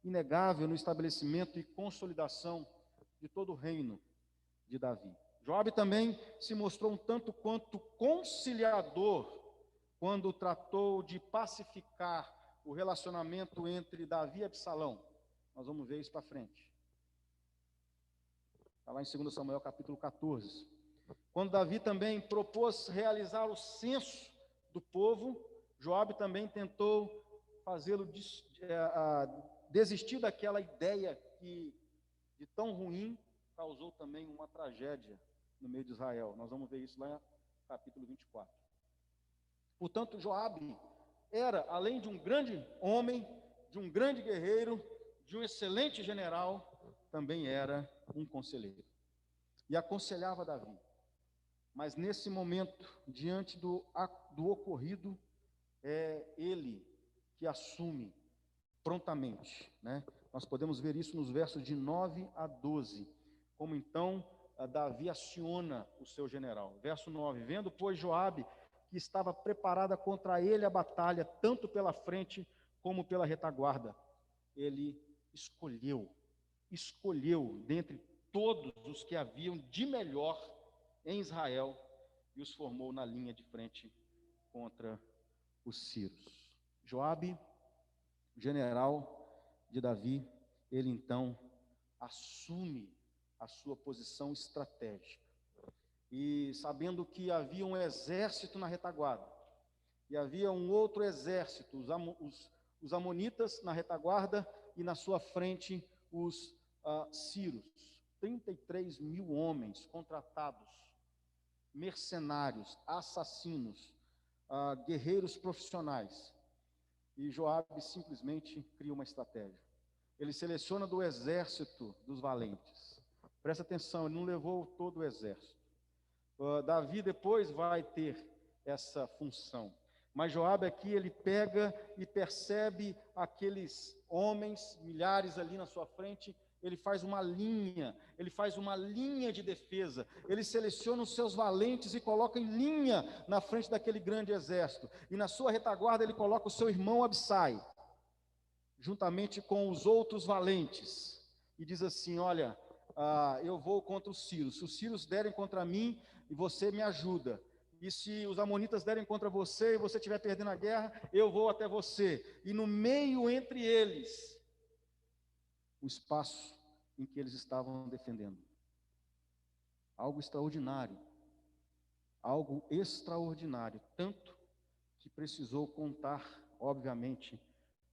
inegável no estabelecimento e consolidação de todo o reino de Davi. Joabe também se mostrou um tanto quanto conciliador quando tratou de pacificar o relacionamento entre Davi e Absalão. Nós vamos ver isso para frente. Está lá em 2 Samuel, capítulo 14. Quando Davi também propôs realizar o censo do povo, Joabe também tentou fazê-lo desistir daquela ideia que, de tão ruim, causou também uma tragédia no meio de Israel. Nós vamos ver isso lá no capítulo 24. Portanto, Joabe era, além de um grande homem, de um grande guerreiro, de um excelente general, também era um conselheiro. E aconselhava Davi. Mas nesse momento, diante do ocorrido, é ele que assume prontamente, né? Nós podemos ver isso nos versos de 9 a 12, como então Davi aciona o seu general. Verso 9, vendo, pois, Joabe, que estava preparada contra ele a batalha, tanto pela frente como pela retaguarda, ele escolheu dentre todos os que haviam de melhor em Israel e os formou na linha de frente contra os sírios. Joabe, general de Davi, ele então assume a sua posição estratégica. E sabendo que havia um exército na retaguarda, e havia um outro exército, os amonitas na retaguarda, e na sua frente os sírios. 33 mil homens contratados, mercenários, assassinos, guerreiros profissionais. E Joabe simplesmente cria uma estratégia. Ele seleciona do exército dos valentes. Presta atenção, ele não levou todo o exército. Davi depois vai ter essa função. Mas Joabe aqui, ele pega e percebe aqueles homens, milhares ali na sua frente, ele faz uma linha de defesa, ele seleciona os seus valentes e coloca em linha na frente daquele grande exército, e na sua retaguarda ele coloca o seu irmão Absai, juntamente com os outros valentes, e diz assim: olha, eu vou contra os sírios, se os sírios derem contra mim, e você me ajuda, e se os amonitas derem contra você, e você estiver perdendo a guerra, eu vou até você, e no meio entre eles, o espaço em que eles estavam defendendo. Algo extraordinário, tanto que precisou contar, obviamente,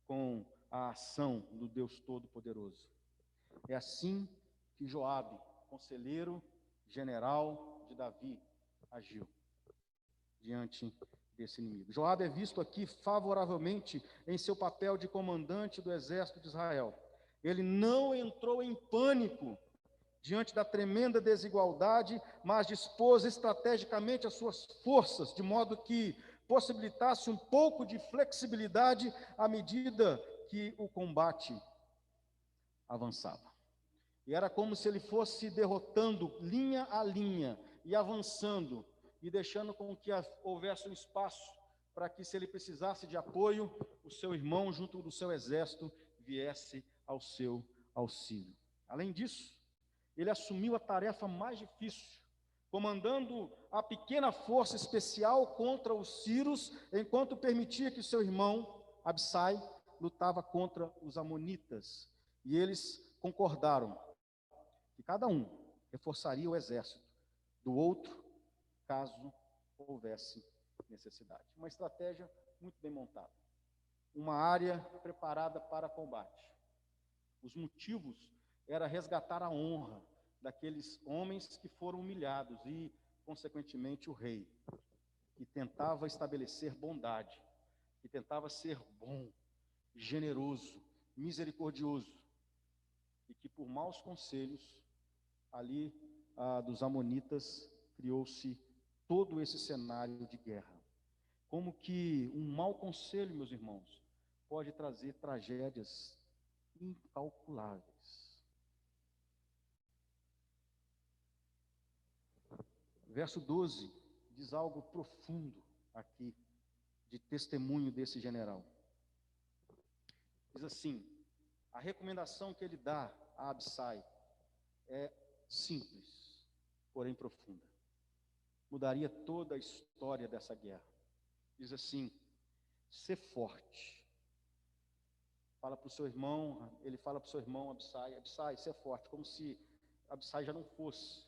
com a ação do Deus Todo-Poderoso. É assim que Joabe, conselheiro general de Davi, agiu diante desse inimigo. Joabe é visto aqui favoravelmente em seu papel de comandante do exército de Israel. Ele não entrou em pânico diante da tremenda desigualdade, mas dispôs estrategicamente as suas forças, de modo que possibilitasse um pouco de flexibilidade à medida que o combate avançava. E era como se ele fosse derrotando linha a linha e avançando e deixando com que houvesse um espaço para que, se ele precisasse de apoio, o seu irmão, junto do seu exército, viesse ao seu auxílio. Além disso, ele assumiu a tarefa mais difícil, comandando a pequena força especial contra os sírios, enquanto permitia que seu irmão, Absai, lutava contra os amonitas. E eles concordaram que cada um reforçaria o exército do outro, caso houvesse necessidade. Uma estratégia muito bem montada. Uma área preparada para combate. Os motivos era resgatar a honra daqueles homens que foram humilhados e, consequentemente, o rei, que tentava estabelecer bondade, que tentava ser bom, generoso, misericordioso, e que, por maus conselhos, ali dos amonitas, criou-se todo esse cenário de guerra. Como que um mau conselho, meus irmãos, pode trazer tragédias incalculáveis. Verso 12 diz algo profundo aqui, de testemunho desse general. Diz assim: a recomendação que ele dá a Absai é simples, porém profunda. Mudaria toda a história dessa guerra. Diz assim: ser forte. Fala para o seu irmão, ele fala para o seu irmão Absai: Absai, ser forte, como se Absai já não fosse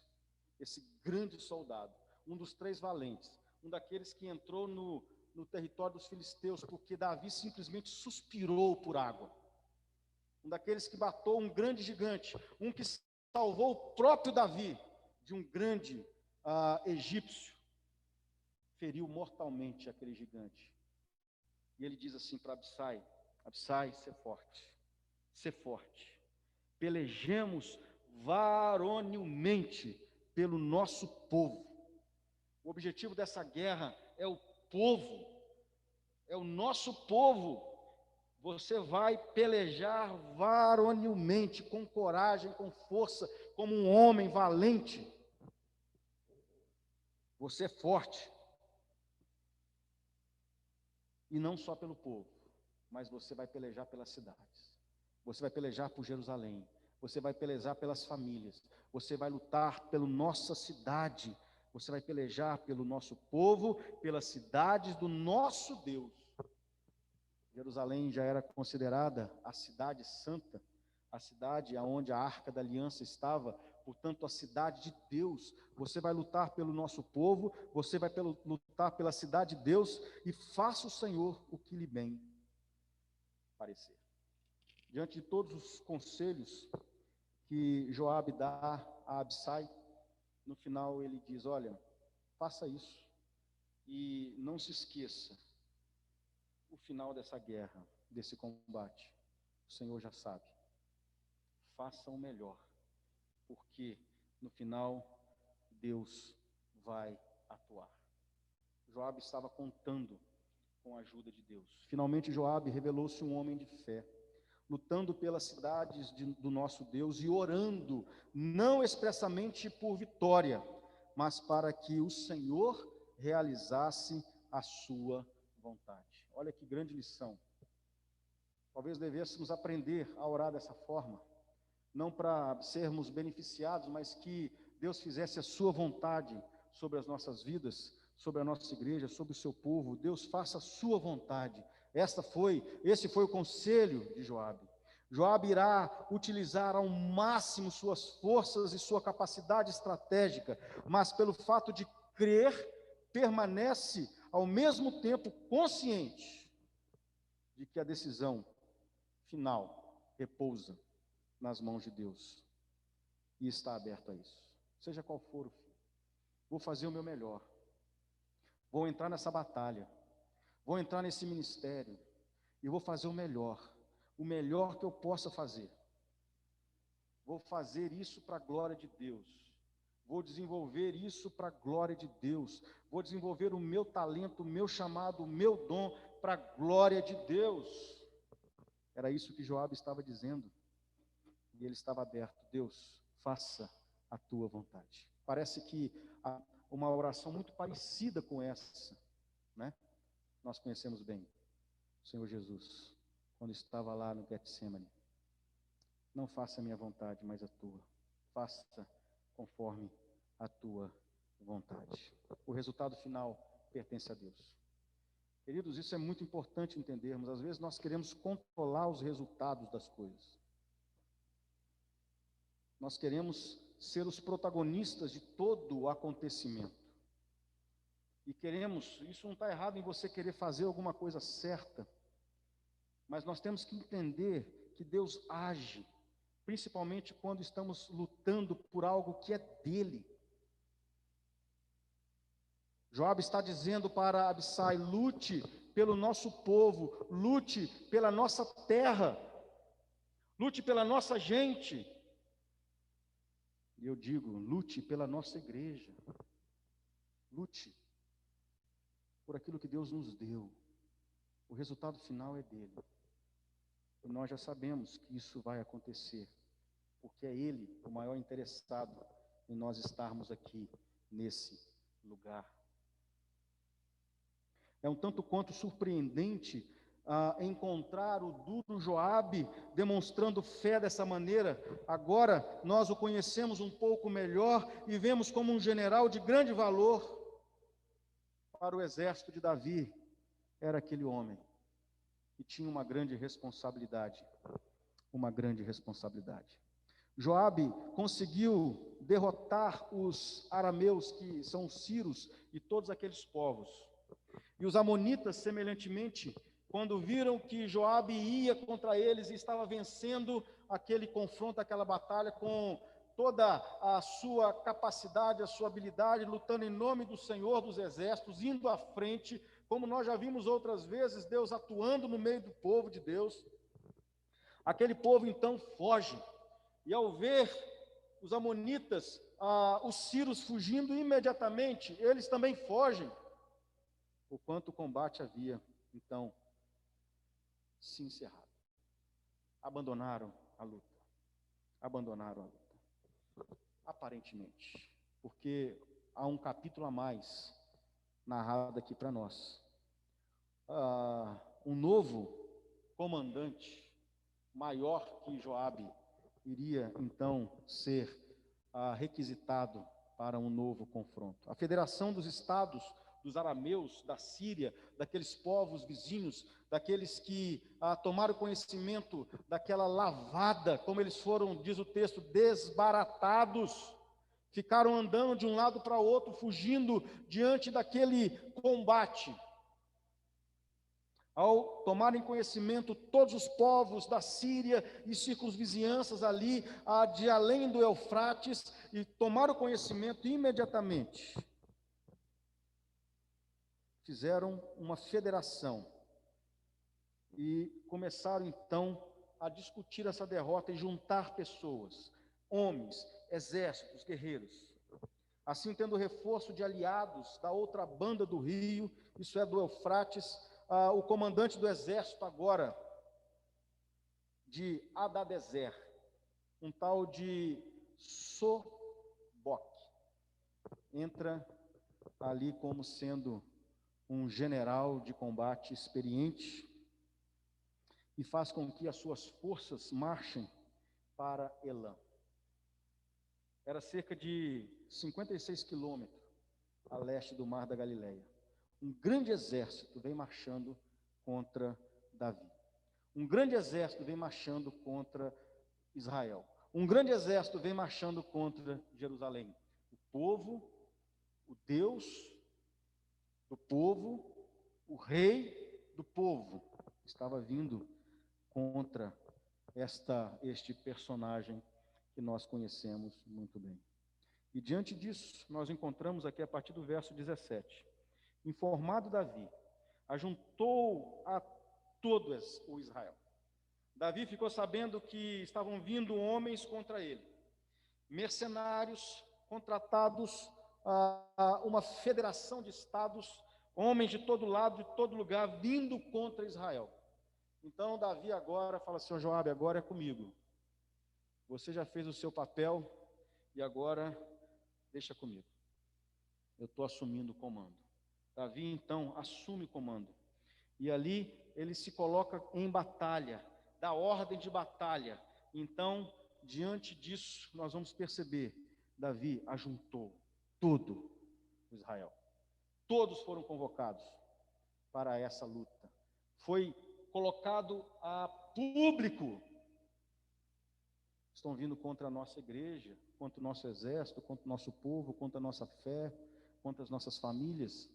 esse grande soldado, um dos 3 valentes, um daqueles que entrou no território dos filisteus, porque Davi simplesmente suspirou por água, um daqueles que matou um grande gigante, um que salvou o próprio Davi de um grande egípcio, feriu mortalmente aquele gigante. E ele diz assim para Absai: Absai, ser forte, pelejemos varonilmente pelo nosso povo. O objetivo dessa guerra é o povo, é o nosso povo. Você vai pelejar varonilmente, com coragem, com força, como um homem valente. Você é forte. E não só pelo povo, mas você vai pelejar pelas cidades. Você vai pelejar por Jerusalém. você vai pelejar pelas famílias, você vai lutar pela nossa cidade, você vai pelejar pelo nosso povo, pelas cidades do nosso Deus. Jerusalém já era considerada a cidade santa, a cidade onde a Arca da Aliança estava, portanto, a cidade de Deus. Você vai lutar pelo nosso povo, você vai lutar pela cidade de Deus, e faça o Senhor o que lhe bem parecer. Diante de todos os conselhos que Joabe dá a Abissai, no final ele diz: olha, faça isso e não se esqueça o final dessa guerra, desse combate. O Senhor já sabe. Faça o melhor, porque no final Deus vai atuar. Joabe estava contando com a ajuda de Deus. Finalmente Joabe revelou-se um homem de fé, lutando pelas cidades do nosso Deus e orando, não expressamente por vitória, mas para que o Senhor realizasse a sua vontade. Olha que grande lição. Talvez devêssemos aprender a orar dessa forma, não para sermos beneficiados, mas que Deus fizesse a sua vontade sobre as nossas vidas, sobre a nossa igreja, sobre o seu povo. Deus faça a sua vontade. Esse foi o conselho de Joabe. Joabe irá utilizar ao máximo suas forças e sua capacidade estratégica, mas pelo fato de crer, permanece ao mesmo tempo consciente de que a decisão final repousa nas mãos de Deus, e está aberto a isso. Seja qual for o fim, vou fazer o meu melhor, vou entrar nessa batalha, vou entrar nesse ministério, e vou fazer o melhor que eu possa fazer. Vou fazer isso para a glória de Deus, vou desenvolver isso para a glória de Deus, vou desenvolver o meu talento, o meu chamado, o meu dom para a glória de Deus. Era isso que Joabe estava dizendo. E ele estava aberto: Deus, faça a tua vontade. Parece que uma oração muito parecida com essa, né? Nós conhecemos bem o Senhor Jesus, quando estava lá no Getsemane: não faça a minha vontade, mas a tua. Faça conforme a tua vontade. O resultado final pertence a Deus. Queridos, isso é muito importante entendermos. Às vezes nós queremos controlar os resultados das coisas. Nós queremos ser os protagonistas de todo o acontecimento. E queremos, isso não está errado em você querer fazer alguma coisa certa, mas nós temos que entender que Deus age, principalmente quando estamos lutando por algo que é dele. Joabe está dizendo para Abissai: lute pelo nosso povo, lute pela nossa terra, lute pela nossa gente. E eu digo: lute pela nossa igreja, lute por aquilo que Deus nos deu. O resultado final é dele. E nós já sabemos que isso vai acontecer, porque é ele o maior interessado em nós estarmos aqui nesse lugar. É um tanto quanto surpreendente encontrar o duro Joabe demonstrando fé dessa maneira. Agora nós o conhecemos um pouco melhor e vemos como um general de grande valor para o exército de Davi. Era aquele homem que tinha uma grande responsabilidade, Joabe conseguiu derrotar os arameus, que são os sírios, e todos aqueles povos. E os amonitas, semelhantemente, quando viram que Joabe ia contra eles e estava vencendo aquele confronto, aquela batalha, com toda a sua capacidade, a sua habilidade, lutando em nome do Senhor dos Exércitos, indo à frente, como nós já vimos outras vezes, Deus atuando no meio do povo de Deus. Aquele povo então foge, e ao ver os amonitas, os sírios fugindo imediatamente, eles também fogem. O quanto o combate havia então se encerrado. Abandonaram a luta. Aparentemente, porque há um capítulo a mais narrado aqui para nós. Um novo comandante, maior que Joabe, iria então ser requisitado para um novo confronto. A federação dos estados dos arameus, da Síria, daqueles povos vizinhos, daqueles que tomaram conhecimento daquela lavada, como eles foram, diz o texto, desbaratados, ficaram andando de um lado para o outro, fugindo diante daquele combate. Ao tomarem conhecimento todos os povos da Síria e circunvizinhanças ali, de além do Eufrates, e tomaram conhecimento imediatamente, fizeram uma federação e começaram então a discutir essa derrota e juntar pessoas, homens, exércitos, guerreiros. Assim, tendo reforço de aliados da outra banda do rio, isso é, do Eufrates, o comandante do exército agora, de Hadadezer, um tal de Sobok, entra ali como sendo um general de combate experiente e faz com que as suas forças marchem para Elam. Era cerca de 56 quilômetros a leste do Mar da Galileia. Um grande exército vem marchando contra Davi. Um grande exército vem marchando contra Israel. Um grande exército vem marchando contra Jerusalém. O povo, o Deus do povo, o rei do povo, estava vindo contra este personagem que nós conhecemos muito bem. E diante disso, nós encontramos aqui a partir do verso 17. Informado Davi, ajuntou a todo o Israel. Davi ficou sabendo que estavam vindo homens contra ele, mercenários contratados a uma federação de estados, homens de todo lado, de todo lugar, vindo contra Israel. Então Davi agora fala assim: Joabe, agora é comigo. Você já fez o seu papel e agora deixa comigo. Eu estou assumindo o comando. Davi então assume o comando. E ali ele se coloca em batalha, dá ordem de batalha. Então, diante disso, nós vamos perceber, Davi ajuntou todo Israel. Todos foram convocados para essa luta. Foi colocado a público. Estão vindo contra a nossa igreja, contra o nosso exército, contra o nosso povo, contra a nossa fé, contra as nossas famílias.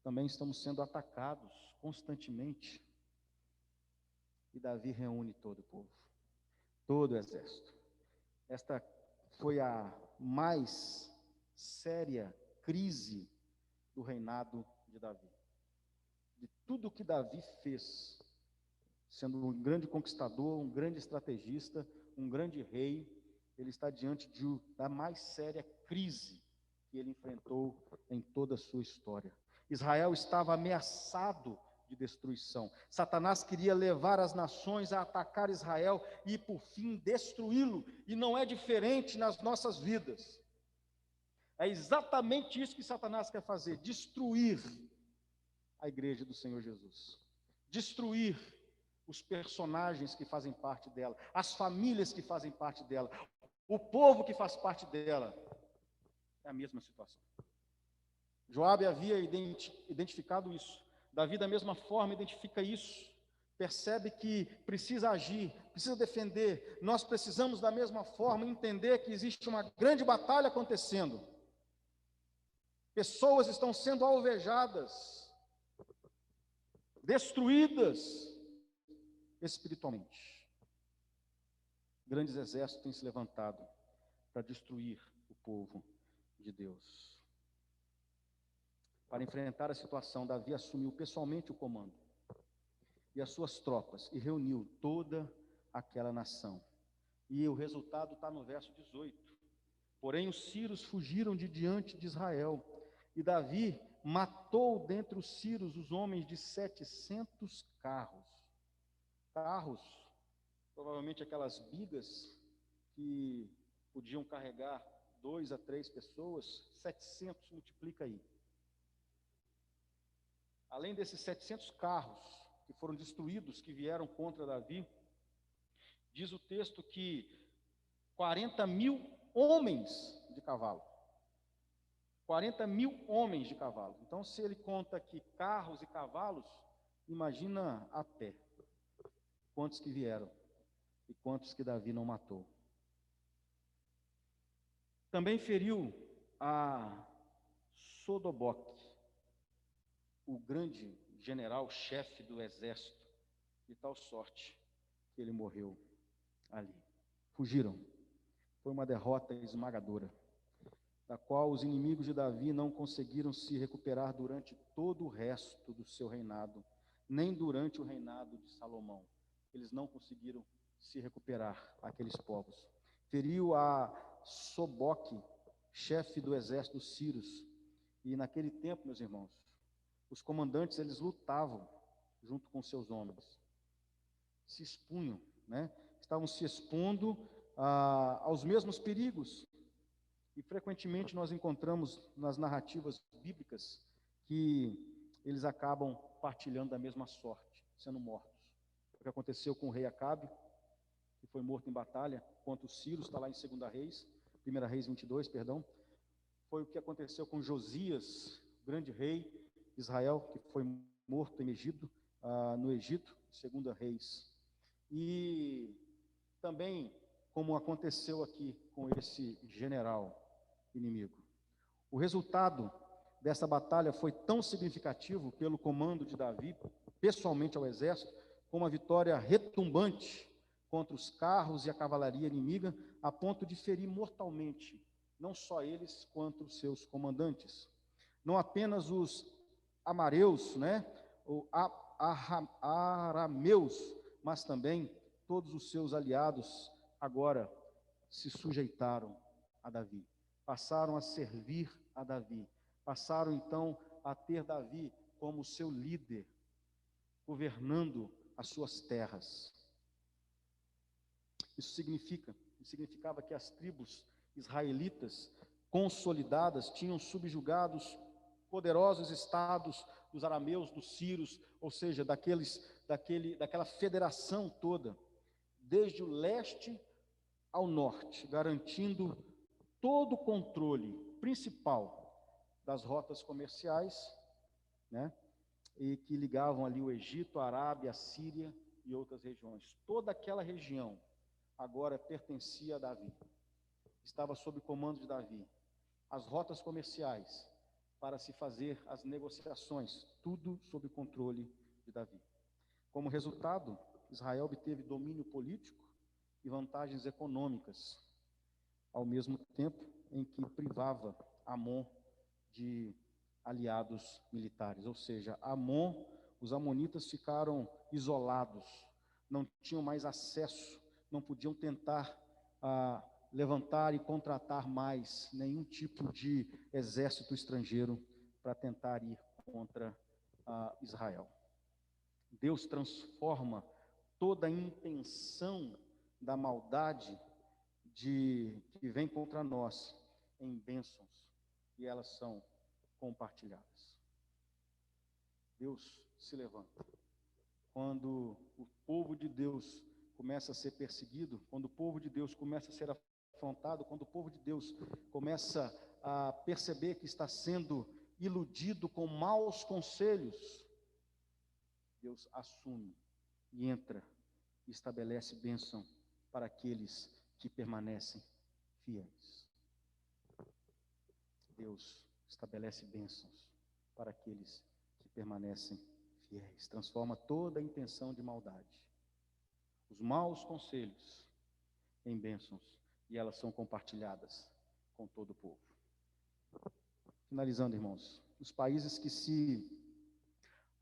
Também estamos sendo atacados constantemente. E Davi reúne todo o povo, todo o exército. Esta foi a mais séria crise do reinado de Davi. De tudo que Davi fez, sendo um grande conquistador, um grande estrategista, um grande rei, ele está diante da mais séria crise que ele enfrentou em toda a sua história. Israel estava ameaçado de destruição. Satanás queria levar as nações a atacar Israel e, por fim, destruí-lo. E não é diferente nas nossas vidas. É exatamente isso que Satanás quer fazer: destruir a igreja do Senhor Jesus. Destruir os personagens que fazem parte dela, as famílias que fazem parte dela, o povo que faz parte dela. É a mesma situação. Joabe havia identificado isso. Davi, da mesma forma, identifica isso. Percebe que precisa agir, precisa defender. Nós precisamos, da mesma forma, entender que existe uma grande batalha acontecendo. Pessoas estão sendo alvejadas, destruídas espiritualmente. Grandes exércitos têm se levantado para destruir o povo de Deus. Para enfrentar a situação, Davi assumiu pessoalmente o comando e as suas tropas e reuniu toda aquela nação. E o resultado está no verso 18. Porém, os sírios fugiram de diante de Israel, e Davi matou dentre os sírios os homens de 700 carros. Carros, provavelmente aquelas bigas que podiam carregar 2 a 3 pessoas, 700 multiplica aí. Além desses 700 carros que foram destruídos, que vieram contra Davi, Diz o texto que 40.000 homens de cavalo. 40.000 homens de cavalo. Então, se ele conta aqui carros e cavalos, imagina a pé. Quantos que vieram e quantos que Davi não matou. Também feriu a Sodoboque, o grande general, chefe do exército, de tal sorte que ele morreu ali. Fugiram. Foi uma derrota esmagadora, da qual os inimigos de Davi não conseguiram se recuperar durante todo o resto do seu reinado, nem durante o reinado de Salomão. Eles não conseguiram se recuperar, aqueles povos. Feriu a Soboque, chefe do exército dos sírios. E naquele tempo, meus irmãos, os comandantes, eles lutavam junto com seus homens. Se expunham, né? Estavam se expondo aos mesmos perigos. E frequentemente nós encontramos nas narrativas bíblicas que eles acabam partilhando da mesma sorte, sendo mortos. O que aconteceu com o rei Acabe, que foi morto em batalha contra os sírios, está lá em 2 Reis, 1 Reis 22, perdão. Foi o que aconteceu com Josias, grande rei de Israel, que foi morto em Egito, no Egito, 2 Reis. E também, como aconteceu aqui com esse general inimigo. O resultado dessa batalha foi tão significativo pelo comando de Davi, pessoalmente ao exército, como a vitória retumbante contra os carros e a cavalaria inimiga, a ponto de ferir mortalmente, não só eles, quanto os seus comandantes. Não apenas os amareus, né, ou arameus, mas também todos os seus aliados agora se sujeitaram a Davi, passaram a servir a Davi, passaram então a ter Davi como seu líder, governando as suas terras. Isso significava que as tribos israelitas consolidadas tinham subjugados poderosos estados dos arameus, dos sírios, ou seja, daquela federação toda, desde o leste ao norte, garantindo todo o controle principal das rotas comerciais, né, e que ligavam ali o Egito, a Arábia, a Síria e outras regiões. Toda aquela região agora pertencia a Davi, estava sob comando de Davi. As rotas comerciais para se fazer as negociações, tudo sob controle de Davi. Como resultado, Israel obteve domínio político e vantagens econômicas, ao mesmo tempo em que privava Amon de aliados militares, ou seja, os amonitas ficaram isolados, não tinham mais acesso, não podiam tentar levantar e contratar mais nenhum tipo de exército estrangeiro para tentar ir contra Israel. Deus transforma toda a intenção da maldade que vem contra nós em bênçãos, e elas são compartilhadas. Deus se levanta. Quando o povo de Deus começa a ser perseguido, quando o povo de Deus começa a ser afrontado, quando o povo de Deus começa a perceber que está sendo iludido com maus conselhos, Deus assume e entra e estabelece bênção para aqueles que permanecem fiéis. Deus estabelece bênçãos para aqueles que permanecem fiéis. Transforma toda a intenção de maldade, os maus conselhos, em bênçãos, e elas são compartilhadas com todo o povo. Finalizando, irmãos, os países que se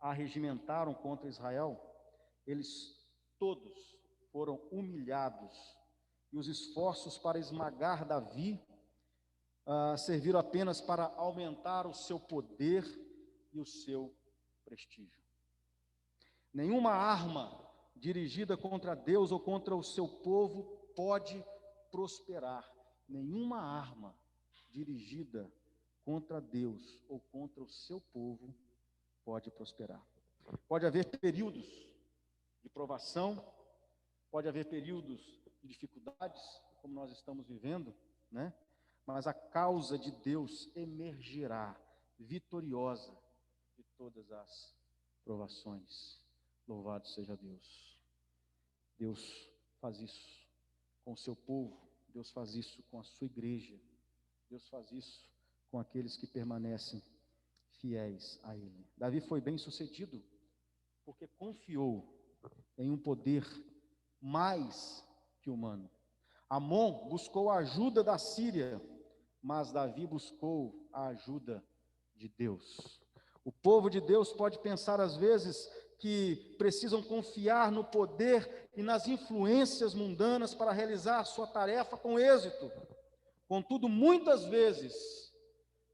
arregimentaram contra Israel, eles todos foram humilhados, e os esforços para esmagar Davi serviram apenas para aumentar o seu poder e o seu prestígio. Nenhuma arma dirigida contra Deus ou contra o seu povo pode prosperar. Nenhuma arma dirigida contra Deus ou contra o seu povo pode prosperar. Pode haver períodos de provação, Pode haver períodos de dificuldades, como nós estamos vivendo, né? Mas a causa de Deus emergirá vitoriosa de todas as provações. Louvado seja Deus. Deus faz isso com o seu povo, Deus faz isso com a sua igreja, Deus faz isso com aqueles que permanecem fiéis a Ele. Davi foi bem sucedido porque confiou em um poder mais que humano. Amon buscou a ajuda da Síria, mas Davi buscou a ajuda de Deus. O povo de Deus pode pensar às vezes que precisam confiar no poder e nas influências mundanas para realizar sua tarefa com êxito. Contudo, muitas vezes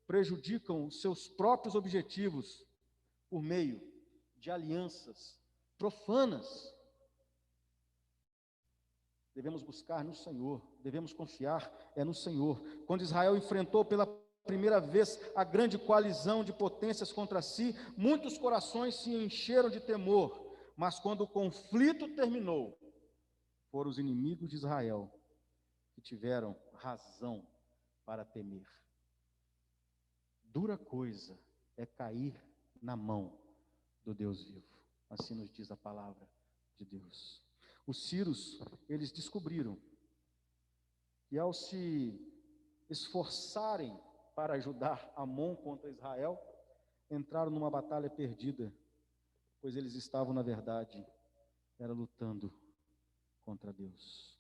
prejudicam os seus próprios objetivos por meio de alianças profanas. Devemos buscar no Senhor, devemos confiar no Senhor. Quando Israel enfrentou pela primeira vez a grande coalizão de potências contra si, muitos corações se encheram de temor, mas quando o conflito terminou, foram os inimigos de Israel que tiveram razão para temer. Dura coisa é cair na mão do Deus vivo, assim nos diz a palavra de Deus. Os sírios, eles descobriram que ao se esforçarem para ajudar Amon contra Israel, entraram numa batalha perdida, pois eles estavam, na verdade, lutando contra Deus.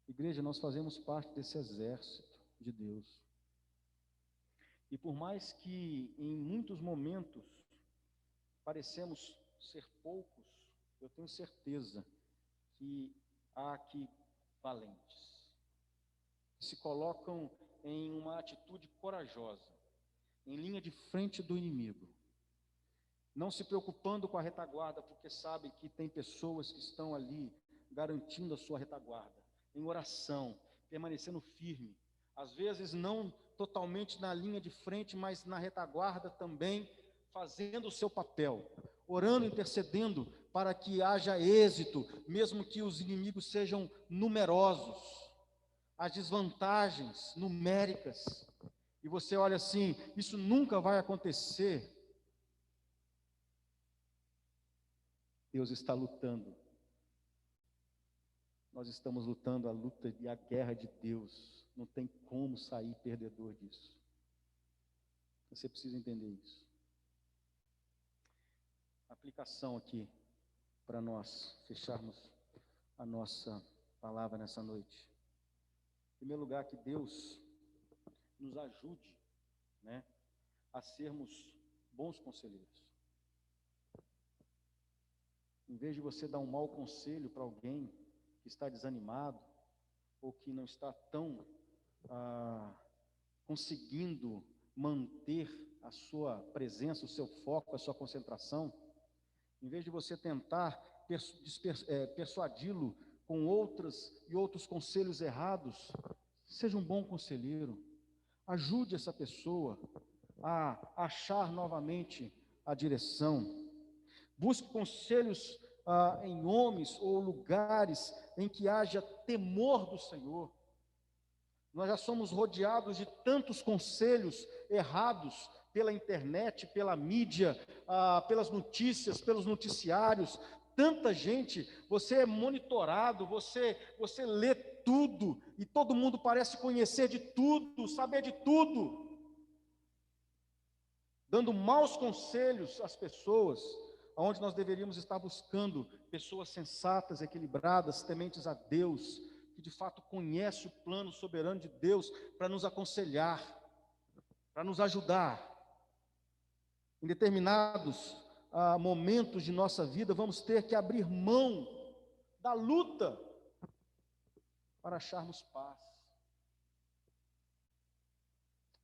Igreja, nós fazemos parte desse exército de Deus. E por mais que em muitos momentos parecemos ser poucos, eu tenho certeza que há aqui valentes, que se colocam em uma atitude corajosa, em linha de frente do inimigo, não se preocupando com a retaguarda, porque sabem que tem pessoas que estão ali garantindo a sua retaguarda, em oração, permanecendo firme, às vezes não totalmente na linha de frente, mas na retaguarda também, fazendo o seu papel, orando, intercedendo para que haja êxito, mesmo que os inimigos sejam numerosos, as desvantagens numéricas, e você olha assim, isso nunca vai acontecer. Deus está lutando. Nós estamos lutando a luta e a guerra de Deus. Não tem como sair perdedor disso. Você precisa entender isso. Aplicação aqui para nós fecharmos a nossa palavra nessa noite. Em primeiro lugar, que Deus nos ajude, né, a sermos bons conselheiros. Em vez de você dar um mau conselho para alguém que está desanimado ou que não está tão conseguindo manter a sua presença, o seu foco, a sua concentração, em vez de você tentar persuadi-lo com outros conselhos errados, seja um bom conselheiro, ajude essa pessoa a achar novamente a direção, busque conselhos em homens ou lugares em que haja temor do Senhor. Nós já somos rodeados de tantos conselhos errados pela internet, pela mídia, pelas notícias, pelos noticiários. Tanta gente, você é monitorado, você lê tudo, e todo mundo parece conhecer de tudo, saber de tudo, dando maus conselhos às pessoas, onde nós deveríamos estar buscando pessoas sensatas, equilibradas, tementes a Deus, que de fato conhece o plano soberano de Deus para nos aconselhar, para nos ajudar. Em determinados momentos de nossa vida, vamos ter que abrir mão da luta para acharmos paz.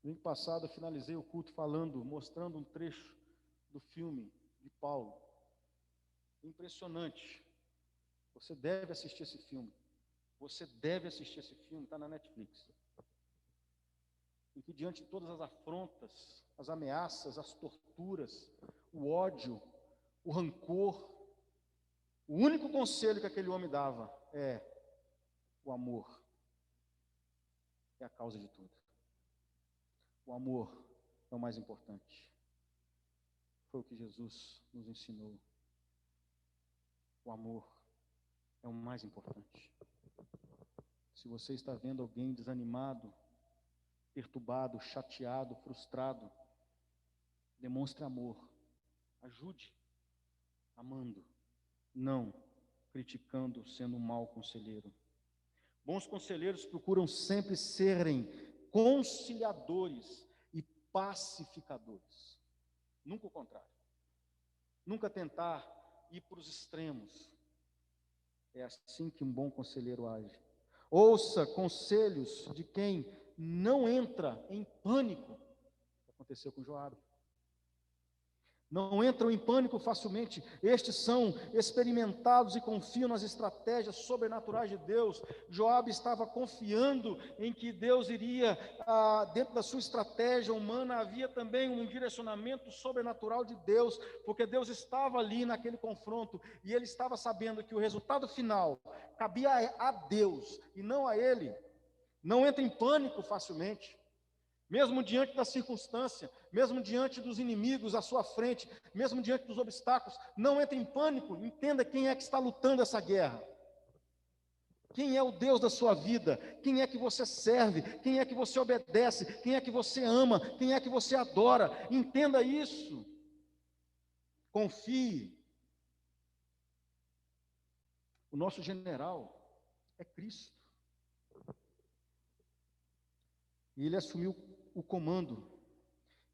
No ano passado eu finalizei o culto mostrando um trecho do filme de Paulo. Impressionante. Você deve assistir esse filme. Você deve assistir esse filme, está na Netflix. Em que diante de todas as afrontas, as ameaças, as torturas, o ódio, o rancor, O único conselho que aquele homem dava é: o amor é a causa de tudo. O amor é o mais importante. Foi o que Jesus nos ensinou. O amor é o mais importante. Se você está vendo alguém desanimado, perturbado, chateado, frustrado, demonstre amor. Ajude, amando, não criticando, sendo um mau conselheiro. Bons conselheiros procuram sempre serem conciliadores e pacificadores. Nunca o contrário. Nunca tentar ir para os extremos. É assim que um bom conselheiro age. Ouça conselhos de quem não entra em pânico. O que aconteceu com Joabe. Não entram em pânico facilmente. Estes são experimentados e confiam nas estratégias sobrenaturais de Deus. Joabe estava confiando em que Deus iria, dentro da sua estratégia humana, havia também um direcionamento sobrenatural de Deus, porque Deus estava ali naquele confronto, e ele estava sabendo que o resultado final cabia a Deus e não a ele. Não entra em pânico facilmente. Mesmo diante da circunstância, mesmo diante dos inimigos à sua frente, mesmo diante dos obstáculos, não entre em pânico. Entenda quem é que está lutando essa guerra. Quem é o Deus da sua vida? Quem é que você serve? Quem é que você obedece? Quem é que você ama? Quem é que você adora? Entenda isso. Confie. O nosso general é Cristo. E ele assumiu o comando.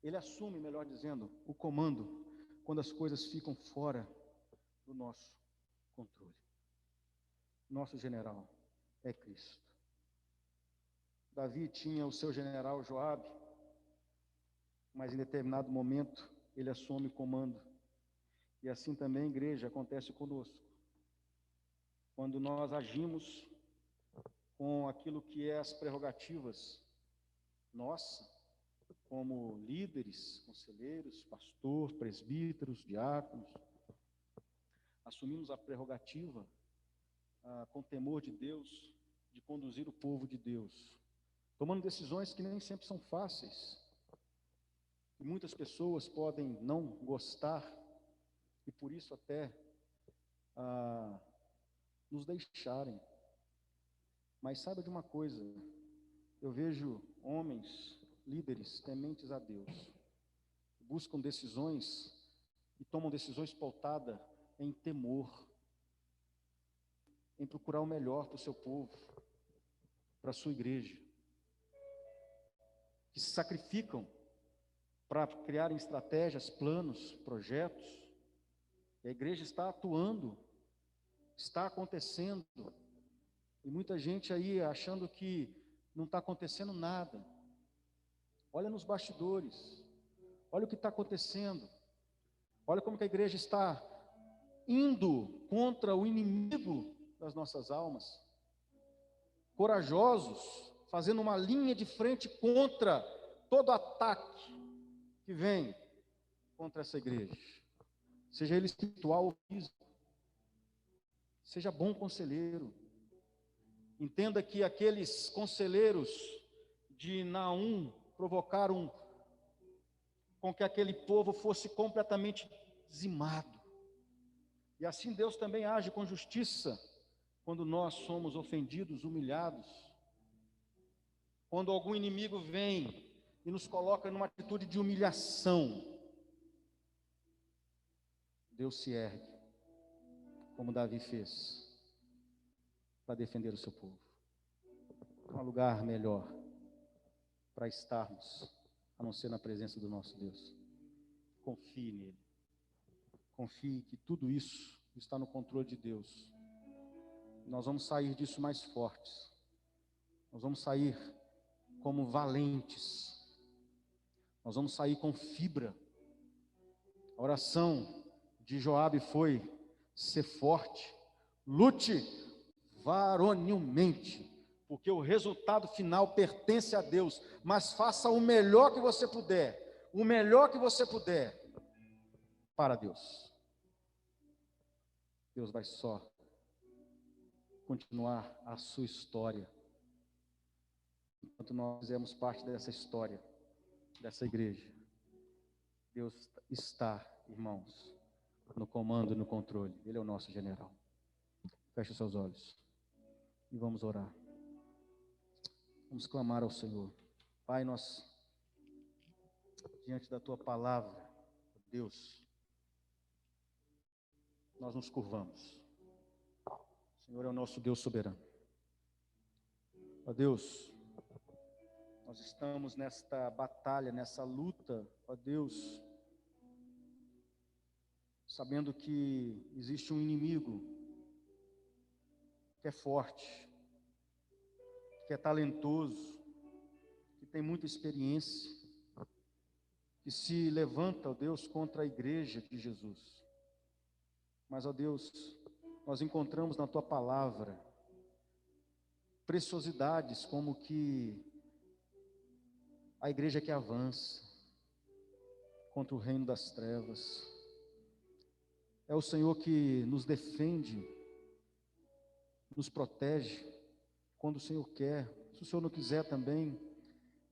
Ele assume, melhor dizendo, o comando quando as coisas ficam fora do nosso controle. Nosso general é Cristo. Davi tinha o seu general Joabe, mas em determinado momento ele assume o comando. E assim também, igreja, acontece conosco. Quando nós agimos com aquilo que é as prerrogativas nossa, como líderes, conselheiros, pastor, presbíteros, diáconos, assumimos a prerrogativa, com temor de Deus, de conduzir o povo de Deus, tomando decisões que nem sempre são fáceis, e muitas pessoas podem não gostar, e por isso até nos deixarem. Mas saiba de uma coisa, eu vejo homens, líderes, tementes a Deus, buscam decisões e tomam decisões pautadas em temor, em procurar o melhor para o seu povo, para a sua igreja, que se sacrificam para criarem estratégias, planos, projetos, e a igreja está atuando, está acontecendo, e muita gente aí achando que não está acontecendo nada. Olha nos bastidores, olha o que está acontecendo, olha como que a igreja está indo contra o inimigo das nossas almas, corajosos, fazendo uma linha de frente contra todo ataque que vem contra essa igreja, seja ele espiritual ou físico. Seja bom conselheiro. Entenda que aqueles conselheiros de Naum provocaram com que aquele povo fosse completamente dizimado. E assim Deus também age com justiça quando nós somos ofendidos, humilhados. Quando algum inimigo vem e nos coloca numa atitude de humilhação, Deus se ergue, como Davi fez, para defender o seu povo. Não há lugar melhor para estarmos, a não ser na presença do nosso Deus. Confie nele. Confie que tudo isso está no controle de Deus. Nós vamos sair disso mais fortes. Nós vamos sair como valentes. Nós vamos sair com fibra. A oração de Joabe foi: ser forte, lute varonilmente, porque o resultado final pertence a Deus, mas faça o melhor que você puder, o melhor que você puder para Deus. Deus vai só continuar a sua história. Enquanto nós fizemos parte dessa história, dessa igreja, Deus está, irmãos, no comando e no controle. Ele é o nosso general. Feche os seus olhos e vamos orar. Vamos clamar ao Senhor. Pai, nós, diante da Tua palavra, Deus, nós nos curvamos. O Senhor é o nosso Deus soberano. Ó Deus, nós estamos nesta batalha, nessa luta, ó Deus, sabendo que existe um inimigo que é forte, que é talentoso, que tem muita experiência, que se levanta, ó Deus, contra a igreja de Jesus. Mas, ó Deus, nós encontramos na Tua palavra preciosidades como que a igreja que avança contra o reino das trevas. É o Senhor que nos defende, nos protege quando o Senhor quer. Se o Senhor não quiser também,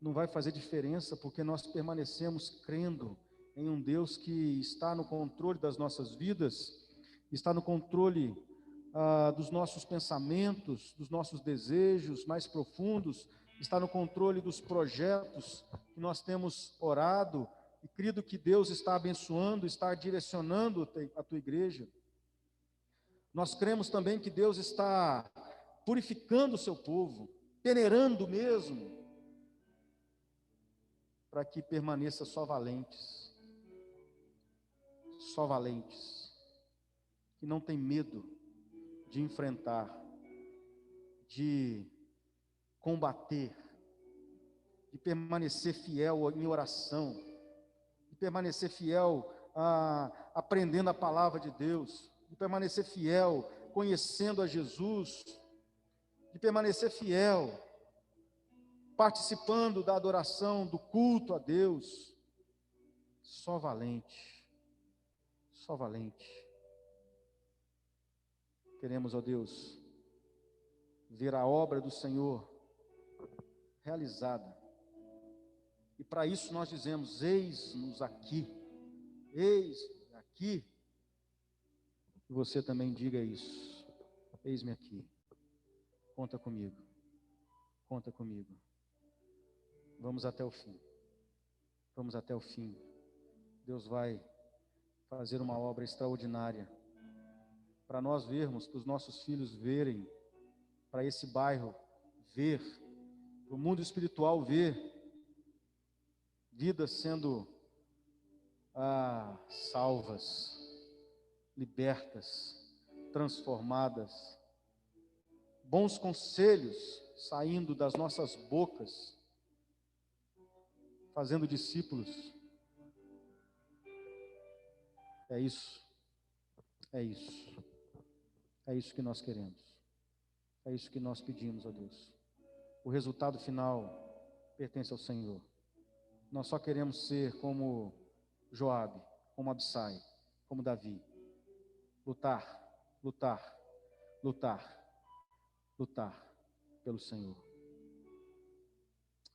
não vai fazer diferença, porque nós permanecemos crendo em um Deus que está no controle das nossas vidas, está no controle dos nossos pensamentos, dos nossos desejos mais profundos, está no controle dos projetos que nós temos orado e crido que Deus está abençoando, está direcionando a Tua igreja. Nós cremos também que Deus está purificando o Seu povo, peneirando mesmo, para que permaneça só valentes, que não tem medo de enfrentar, de combater, de permanecer fiel em oração, de permanecer fiel aprendendo a palavra de Deus, de permanecer fiel conhecendo a Jesus, de permanecer fiel participando da adoração, do culto a Deus. Só valente, só valente. Queremos, ó Deus, ver a obra do Senhor realizada. E para isso nós dizemos: eis-nos aqui, eis-me aqui. E você também diga isso: eis-me aqui, conta comigo, conta comigo. Vamos até o fim, vamos até o fim. Deus vai fazer uma obra extraordinária, para nós vermos, para os nossos filhos verem, para esse bairro ver, para o mundo espiritual ver, vidas sendo salvas, libertas, transformadas, bons conselhos saindo das nossas bocas, fazendo discípulos. É isso, é isso, é isso que nós queremos, é isso que nós pedimos a Deus. O resultado final pertence ao Senhor. Nós só queremos ser como Joabe, como Abissai, como Davi. Lutar, lutar, lutar, lutar pelo Senhor.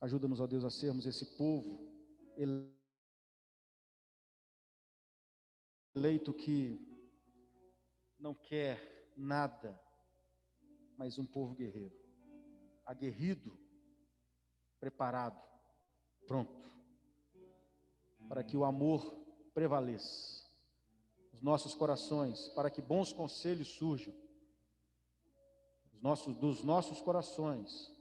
Ajuda-nos, ó Deus, a sermos esse povo eleito que não quer nada, mas um povo guerreiro, aguerrido, preparado, pronto, para que o amor prevaleça nos nossos corações, para que bons conselhos surjam dos nossos corações,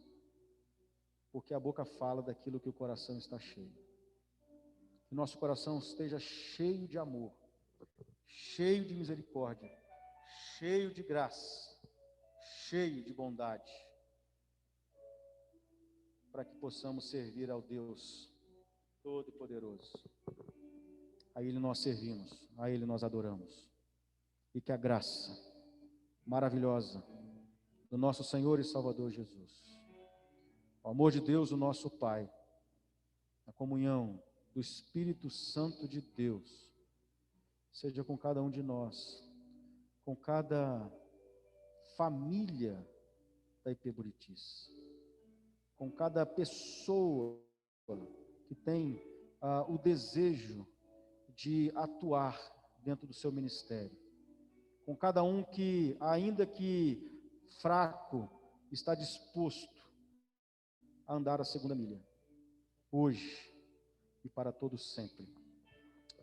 porque a boca fala daquilo que o coração está cheio. Que nosso coração esteja cheio de amor, cheio de misericórdia, cheio de graça, cheio de bondade, para que possamos servir ao Deus Todo-Poderoso. A Ele nós servimos, a Ele nós adoramos. E que a graça maravilhosa do nosso Senhor e Salvador Jesus, o amor de Deus, o nosso Pai, a comunhão do Espírito Santo de Deus, seja com cada um de nós, com cada família da IP Buritis, com cada pessoa que tem o desejo de atuar dentro do seu ministério, com cada um que, ainda que fraco, está disposto a andar a segunda milha, hoje e para todos sempre,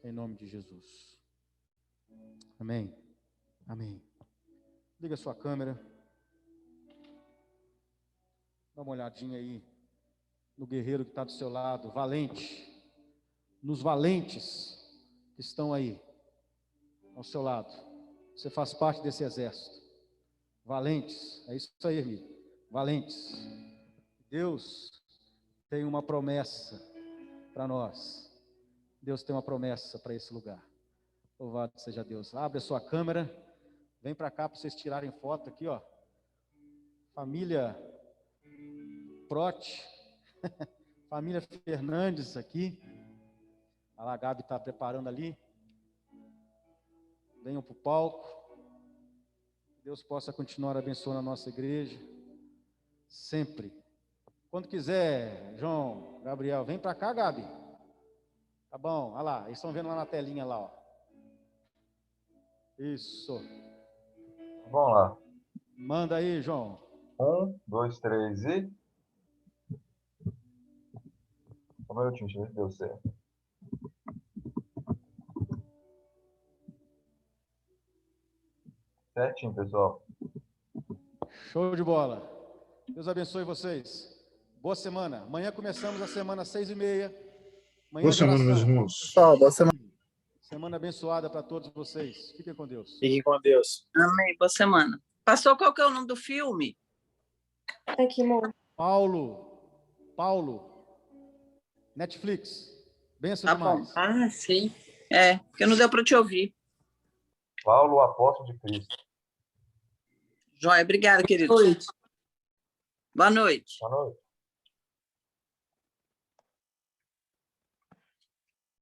em nome de Jesus. Amém. Amém. Liga a sua câmera. Dá uma olhadinha aí no guerreiro que está do seu lado, valente, nos valentes que estão aí ao seu lado. Você faz parte desse exército. Valentes, é isso aí, amigo. Valentes. Deus tem uma promessa para nós. Deus tem uma promessa para esse lugar. Louvado seja Deus. Abre a sua câmera. Vem para cá para vocês tirarem foto aqui, ó. Família Prote. Família Fernandes aqui. A Gabi está preparando ali. Venham para o palco. Deus possa continuar abençoando a nossa igreja. Sempre. Quando quiser, João, Gabriel, vem para cá, Gabi. Tá bom, olha lá. Eles estão vendo lá na telinha lá, ó. Isso. Vamos lá. Manda aí, João. 1, 2, 3 e... Um minutinho, deixa eu ver se deu certo. Certinho, pessoal. Show de bola. Deus abençoe vocês. Boa semana. Amanhã começamos a semana 6h30. Boa semana, meus irmãos. Pessoal, boa semana. Semana abençoada para todos vocês. Fiquem com Deus. Fiquem com Deus. Amém. Boa semana. Pastor, qual que é o nome do filme? Aqui, amor. Paulo. Netflix. Benção Tá bom. demais. Ah, sim. É, porque não deu para te ouvir. Paulo, o apóstolo de Cristo. Joia, obrigada, querido. Boa noite. Boa noite. Boa noite.